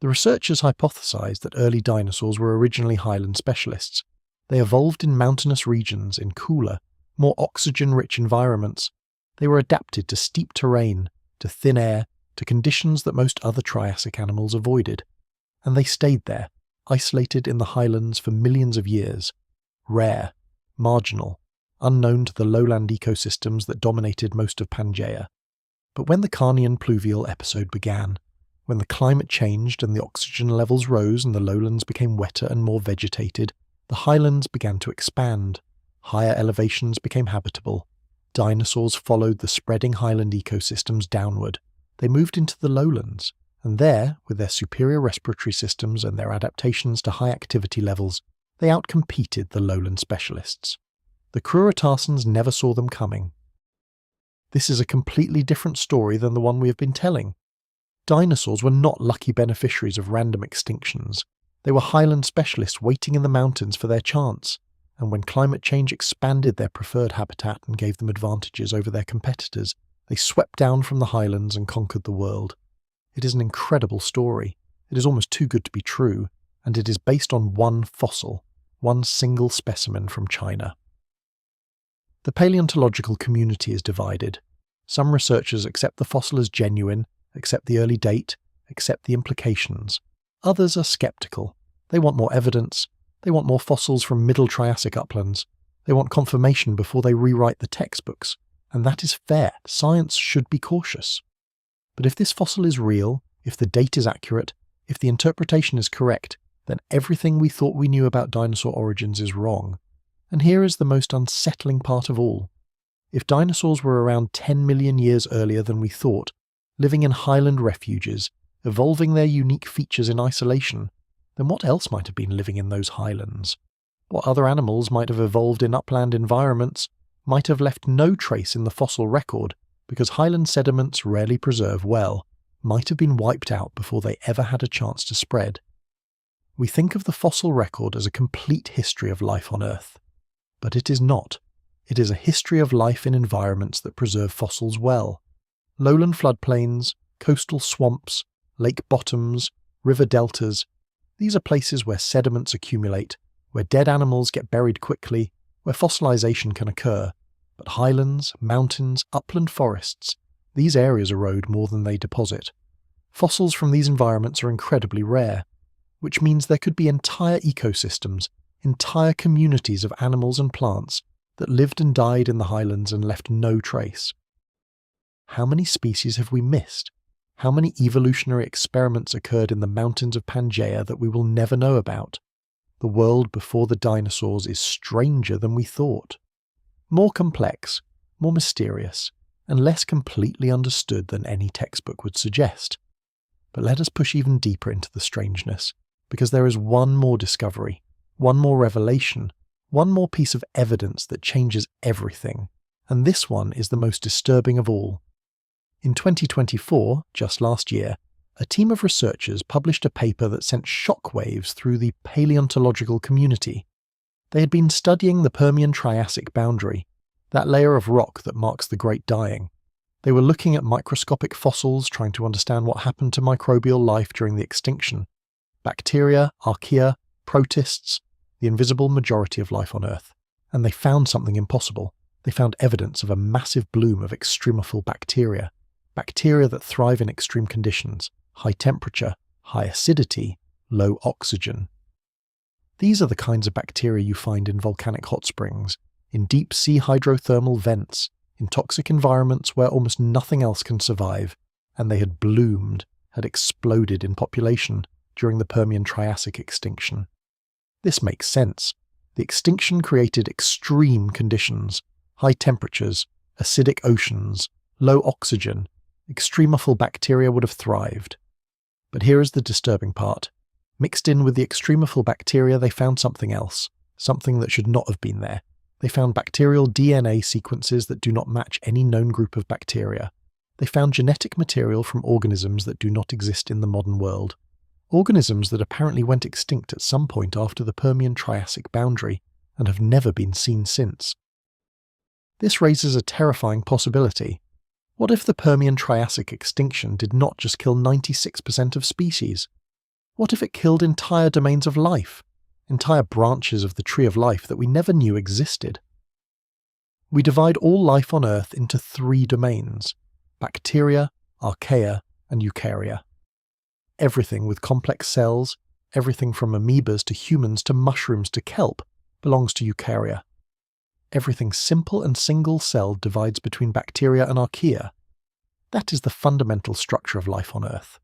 The researchers hypothesized that early dinosaurs were originally highland specialists. They evolved in mountainous regions in cooler, more oxygen-rich environments. They were adapted to steep terrain, to thin air, to conditions that most other Triassic animals avoided. And they stayed there, isolated in the highlands for millions of years, rare, marginal, unknown to the lowland ecosystems that dominated most of Pangaea. But when the Carnian pluvial episode began, when the climate changed and the oxygen levels rose and the lowlands became wetter and more vegetated, the highlands began to expand. Higher elevations became habitable. Dinosaurs followed the spreading highland ecosystems downward. They moved into the lowlands, and there, with their superior respiratory systems and their adaptations to high activity levels, they outcompeted the lowland specialists. The Crurotarsans never saw them coming. This is a completely different story than the one we have been telling. Dinosaurs were not lucky beneficiaries of random extinctions. They were highland specialists waiting in the mountains for their chance, and when climate change expanded their preferred habitat and gave them advantages over their competitors, they swept down from the highlands and conquered the world. It is an incredible story. It is almost too good to be true, and it is based on one fossil, one single specimen from China. The paleontological community is divided. Some researchers accept the fossil as genuine, accept the early date, accept the implications. Others are skeptical. They want more evidence. They want more fossils from Middle Triassic uplands. They want confirmation before they rewrite the textbooks. And that is fair. Science should be cautious. But if this fossil is real, if the date is accurate, if the interpretation is correct, then everything we thought we knew about dinosaur origins is wrong. And here is the most unsettling part of all. If dinosaurs were around 10 million years earlier than we thought, living in highland refuges, evolving their unique features in isolation, then what else might have been living in those highlands? What other animals might have evolved in upland environments, might have left no trace in the fossil record because highland sediments rarely preserve well, might have been wiped out before they ever had a chance to spread. We think of the fossil record as a complete history of life on Earth. But it is not. It is a history of life in environments that preserve fossils well. Lowland floodplains, coastal swamps, lake bottoms, river deltas. These are places where sediments accumulate, where dead animals get buried quickly, where fossilization can occur. But highlands, mountains, upland forests, these areas erode more than they deposit. Fossils from these environments are incredibly rare, which means there could be entire ecosystems, entire communities of animals and plants that lived and died in the highlands and left no trace. How many species have we missed? How many evolutionary experiments occurred in the mountains of Pangaea that we will never know about? The world before the dinosaurs is stranger than we thought. More complex, more mysterious, and less completely understood than any textbook would suggest. But let us push even deeper into the strangeness, because there is one more discovery, one more revelation, one more piece of evidence that changes everything, and this one is the most disturbing of all. In 2024, just last year, a team of researchers published a paper that sent shockwaves through the paleontological community. They had been studying the Permian-Triassic boundary, that layer of rock that marks the Great Dying. They were looking at microscopic fossils, trying to understand what happened to microbial life during the extinction. Bacteria, archaea, protists, the invisible majority of life on Earth. And they found something impossible. They found evidence of a massive bloom of extremophile bacteria. Bacteria that thrive in extreme conditions, high temperature, high acidity, low oxygen. These are the kinds of bacteria you find in volcanic hot springs, in deep sea hydrothermal vents, in toxic environments where almost nothing else can survive, and they had bloomed, had exploded in population during the Permian-Triassic extinction. This makes sense. The extinction created extreme conditions, high temperatures, acidic oceans, low oxygen. Extremophile bacteria would have thrived. But here is the disturbing part. Mixed in with the extremophile bacteria, they found something else, something that should not have been there. They found bacterial DNA sequences that do not match any known group of bacteria. They found genetic material from organisms that do not exist in the modern world. Organisms that apparently went extinct at some point after the Permian-Triassic boundary and have never been seen since. This raises a terrifying possibility. What if the Permian-Triassic extinction did not just kill 96% of species? What if it killed entire domains of life, entire branches of the tree of life that we never knew existed? We divide all life on Earth into 3 domains: bacteria, archaea, and eukarya. Everything with complex cells, everything from amoebas to humans to mushrooms to kelp, belongs to eukarya. Everything simple and single-celled divides between bacteria and archaea. That is the fundamental structure of life on Earth.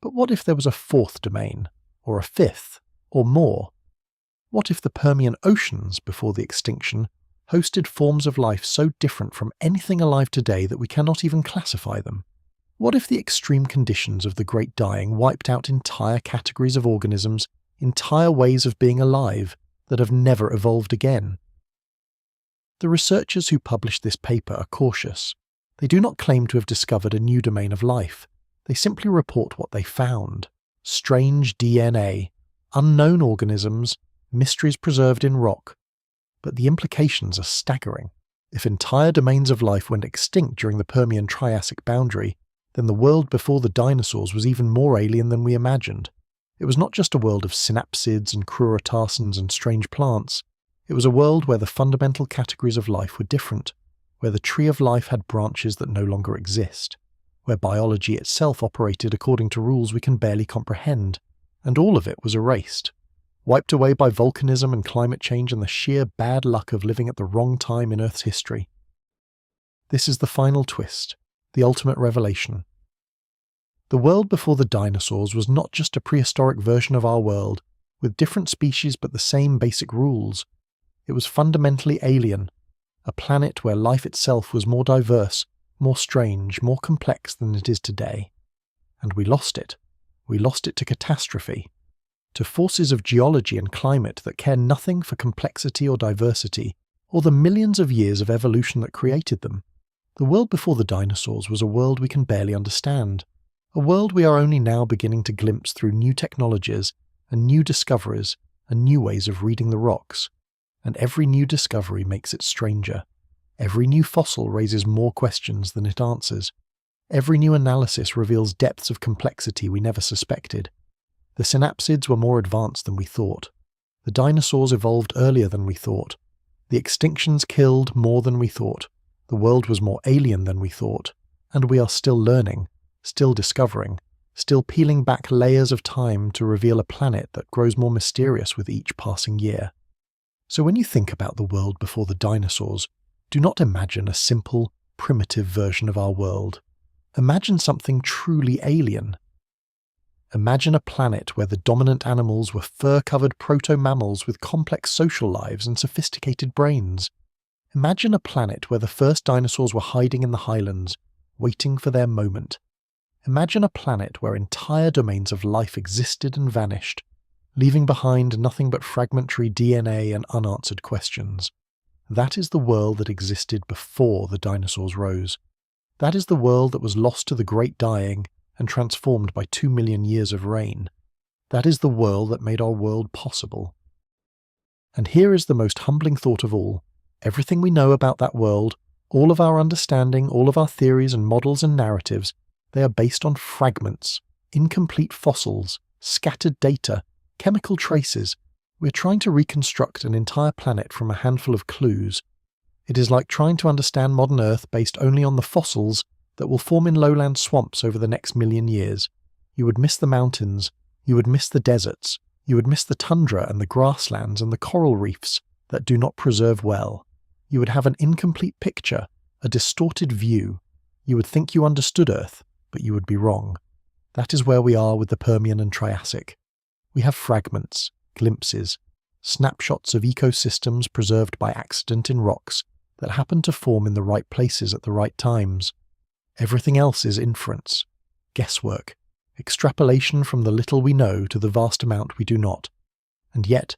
But what if there was a 4th domain, or a 5th, or more? What if the Permian oceans, before the extinction, hosted forms of life so different from anything alive today that we cannot even classify them? What if the extreme conditions of the Great Dying wiped out entire categories of organisms, entire ways of being alive, that have never evolved again? The researchers who published this paper are cautious. They do not claim to have discovered a new domain of life. They simply report what they found. Strange DNA, unknown organisms, mysteries preserved in rock. But the implications are staggering. If entire domains of life went extinct during the Permian-Triassic boundary, then the world before the dinosaurs was even more alien than we imagined. It was not just a world of synapsids and crurotarsans and strange plants. It was a world where the fundamental categories of life were different, where the tree of life had branches that no longer exist, where biology itself operated according to rules we can barely comprehend, and all of it was erased, wiped away by volcanism and climate change and the sheer bad luck of living at the wrong time in Earth's history. This is the final twist, the ultimate revelation. The world before the dinosaurs was not just a prehistoric version of our world, with different species but the same basic rules. It was fundamentally alien, a planet where life itself was more diverse, more strange, more complex than it is today. And we lost it. We lost it to catastrophe, to forces of geology and climate that care nothing for complexity or diversity, or the millions of years of evolution that created them. The world before the dinosaurs was a world we can barely understand, a world we are only now beginning to glimpse through new technologies and new discoveries and new ways of reading the rocks. And every new discovery makes it stranger. Every new fossil raises more questions than it answers. Every new analysis reveals depths of complexity we never suspected. The synapsids were more advanced than we thought. The dinosaurs evolved earlier than we thought. The extinctions killed more than we thought. The world was more alien than we thought. And we are still learning, still discovering, still peeling back layers of time to reveal a planet that grows more mysterious with each passing year. So when you think about the world before the dinosaurs, do not imagine a simple, primitive version of our world. Imagine something truly alien. Imagine a planet where the dominant animals were fur-covered proto-mammals with complex social lives and sophisticated brains. Imagine a planet where the first dinosaurs were hiding in the highlands, waiting for their moment. Imagine a planet where entire domains of life existed and vanished, leaving behind nothing but fragmentary DNA and unanswered questions. That is the world that existed before the dinosaurs rose. That is the world that was lost to the Great Dying and transformed by 2 million years of rain. That is the world that made our world possible. And here is the most humbling thought of all. Everything we know about that world, all of our understanding, all of our theories and models and narratives, they are based on fragments, incomplete fossils, scattered data, chemical traces. We are trying to reconstruct an entire planet from a handful of clues. It is like trying to understand modern Earth based only on the fossils that will form in lowland swamps over the next million years. You would miss the mountains, you would miss the deserts, you would miss the tundra and the grasslands and the coral reefs that do not preserve well. You would have an incomplete picture, a distorted view. You would think you understood Earth, but you would be wrong. That is where we are with the Permian and Triassic. We have fragments, glimpses, snapshots of ecosystems preserved by accident in rocks that happen to form in the right places at the right times. Everything else is inference, guesswork, extrapolation from the little we know to the vast amount we do not. And yet,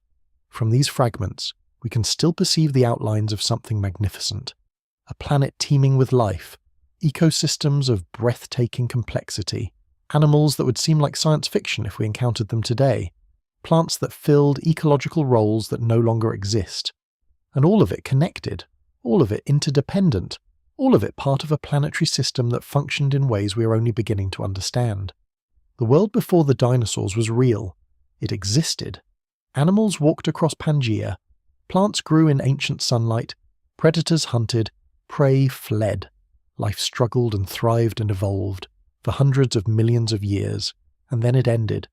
from these fragments, we can still perceive the outlines of something magnificent. A planet teeming with life, ecosystems of breathtaking complexity, animals that would seem like science fiction if we encountered them today, plants that filled ecological roles that no longer exist. And all of it connected, all of it interdependent, all of it part of a planetary system that functioned in ways we are only beginning to understand. The world before the dinosaurs was real. It existed. Animals walked across Pangaea. Plants grew in ancient sunlight. Predators hunted. Prey fled. Life struggled and thrived and evolved for hundreds of millions of years, and then it ended.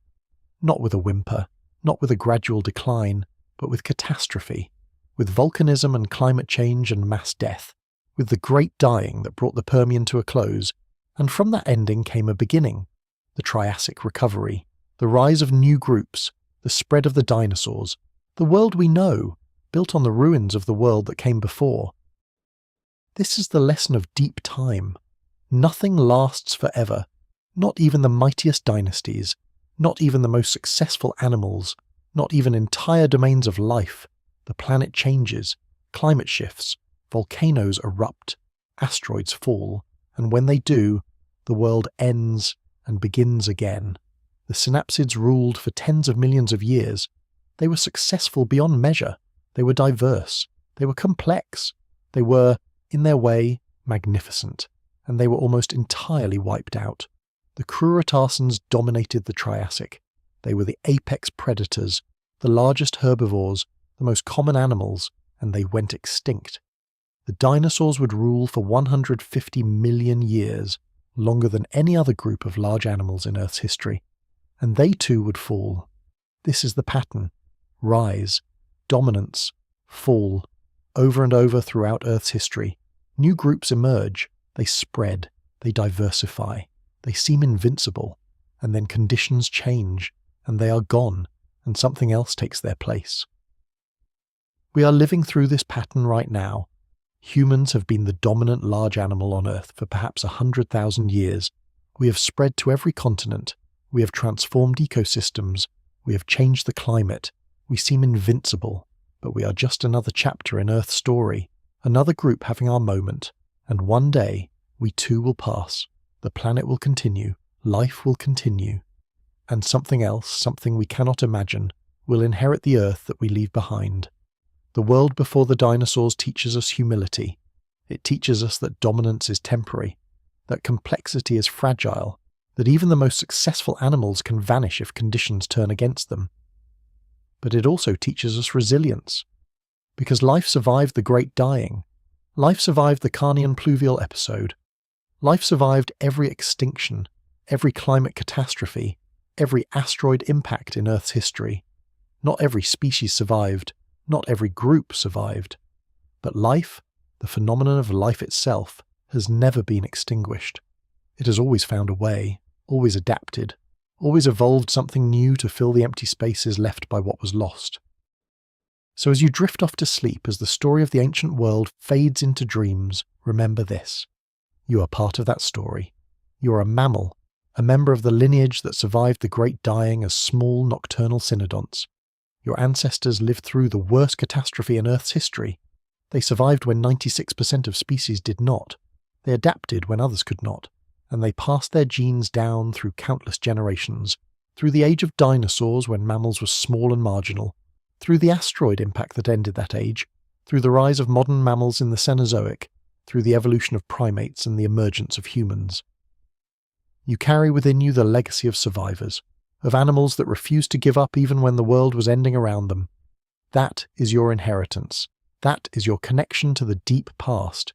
Not with a whimper, not with a gradual decline, but with catastrophe, with volcanism and climate change and mass death, with the Great Dying that brought the Permian to a close, and from that ending came a beginning, the Triassic recovery, the rise of new groups, the spread of the dinosaurs, the world we know, built on the ruins of the world that came before. This is the lesson of deep time. Nothing lasts forever, not even the mightiest dynasties, not even the most successful animals, not even entire domains of life. The planet changes, climate shifts, volcanoes erupt, asteroids fall, and when they do, the world ends and begins again. The synapsids ruled for tens of millions of years. They were successful beyond measure. They were diverse. They were complex. They were, in their way, magnificent. And they were almost entirely wiped out. The Crurotarsans dominated the Triassic. They were the apex predators, the largest herbivores, the most common animals, and they went extinct. The dinosaurs would rule for 150 million years, longer than any other group of large animals in Earth's history. And they too would fall. This is the pattern. Rise, dominance, fall, over and over throughout Earth's history. New groups emerge, they spread, they diversify, they seem invincible, and then conditions change, and they are gone, and something else takes their place. We are living through this pattern right now. Humans have been the dominant large animal on Earth for perhaps 100,000 years. We have spread to every continent. We have transformed ecosystems. We have changed the climate. We seem invincible, but we are just another chapter in Earth's story, another group having our moment, and one day we too will pass. The planet will continue, life will continue, and something else, something we cannot imagine, will inherit the Earth that we leave behind. The world before the dinosaurs teaches us humility. It teaches us that dominance is temporary, that complexity is fragile, that even the most successful animals can vanish if conditions turn against them. But it also teaches us resilience, because life survived the Great Dying. Life survived the Carnian pluvial episode. Life survived every extinction, every climate catastrophe, every asteroid impact in Earth's history. Not every species survived, not every group survived. But life, the phenomenon of life itself, has never been extinguished. It has always found a way, always adapted, always evolved something new to fill the empty spaces left by what was lost. So as you drift off to sleep, as the story of the ancient world fades into dreams, remember this. You are part of that story. You are a mammal, a member of the lineage that survived the Great Dying as small nocturnal cynodonts. Your ancestors lived through the worst catastrophe in Earth's history. They survived when 96% of species did not. They adapted when others could not. And they passed their genes down through countless generations, through the age of dinosaurs when mammals were small and marginal, through the asteroid impact that ended that age, through the rise of modern mammals in the Cenozoic, through the evolution of primates and the emergence of humans. You carry within you the legacy of survivors, of animals that refused to give up even when the world was ending around them. That is your inheritance. That is your connection to the deep past.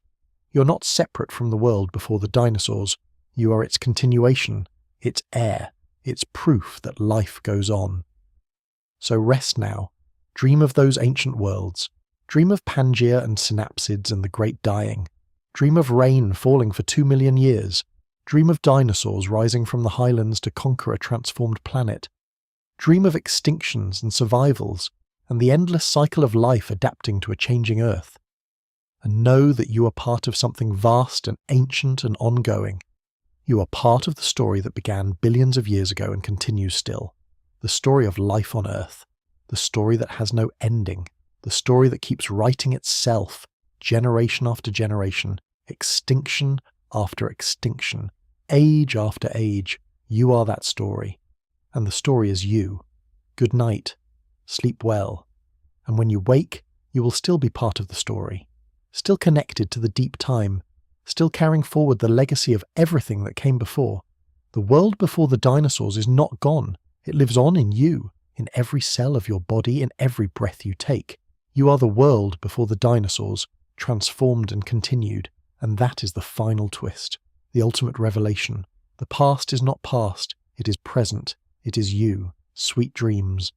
You're not separate from the world before the dinosaurs. You are its continuation, its heir, its proof that life goes on. So rest now. Dream of those ancient worlds. Dream of Pangaea and synapsids and the Great Dying. Dream of rain falling for 2 million years. Dream of dinosaurs rising from the highlands to conquer a transformed planet. Dream of extinctions and survivals, and the endless cycle of life adapting to a changing Earth. And know that you are part of something vast and ancient and ongoing. You are part of the story that began billions of years ago and continues still. The story of life on Earth. The story that has no ending. The story that keeps writing itself, generation after generation, extinction after extinction, age after age. You are that story. And the story is you. Good night. Sleep well. And when you wake, you will still be part of the story. Still connected to the deep time. Still carrying forward the legacy of everything that came before. The world before the dinosaurs is not gone. It lives on in you, in every cell of your body, in every breath you take. You are the world before the dinosaurs, transformed and continued, and that is the final twist, the ultimate revelation. The past is not past, it is present, it is you. Sweet dreams.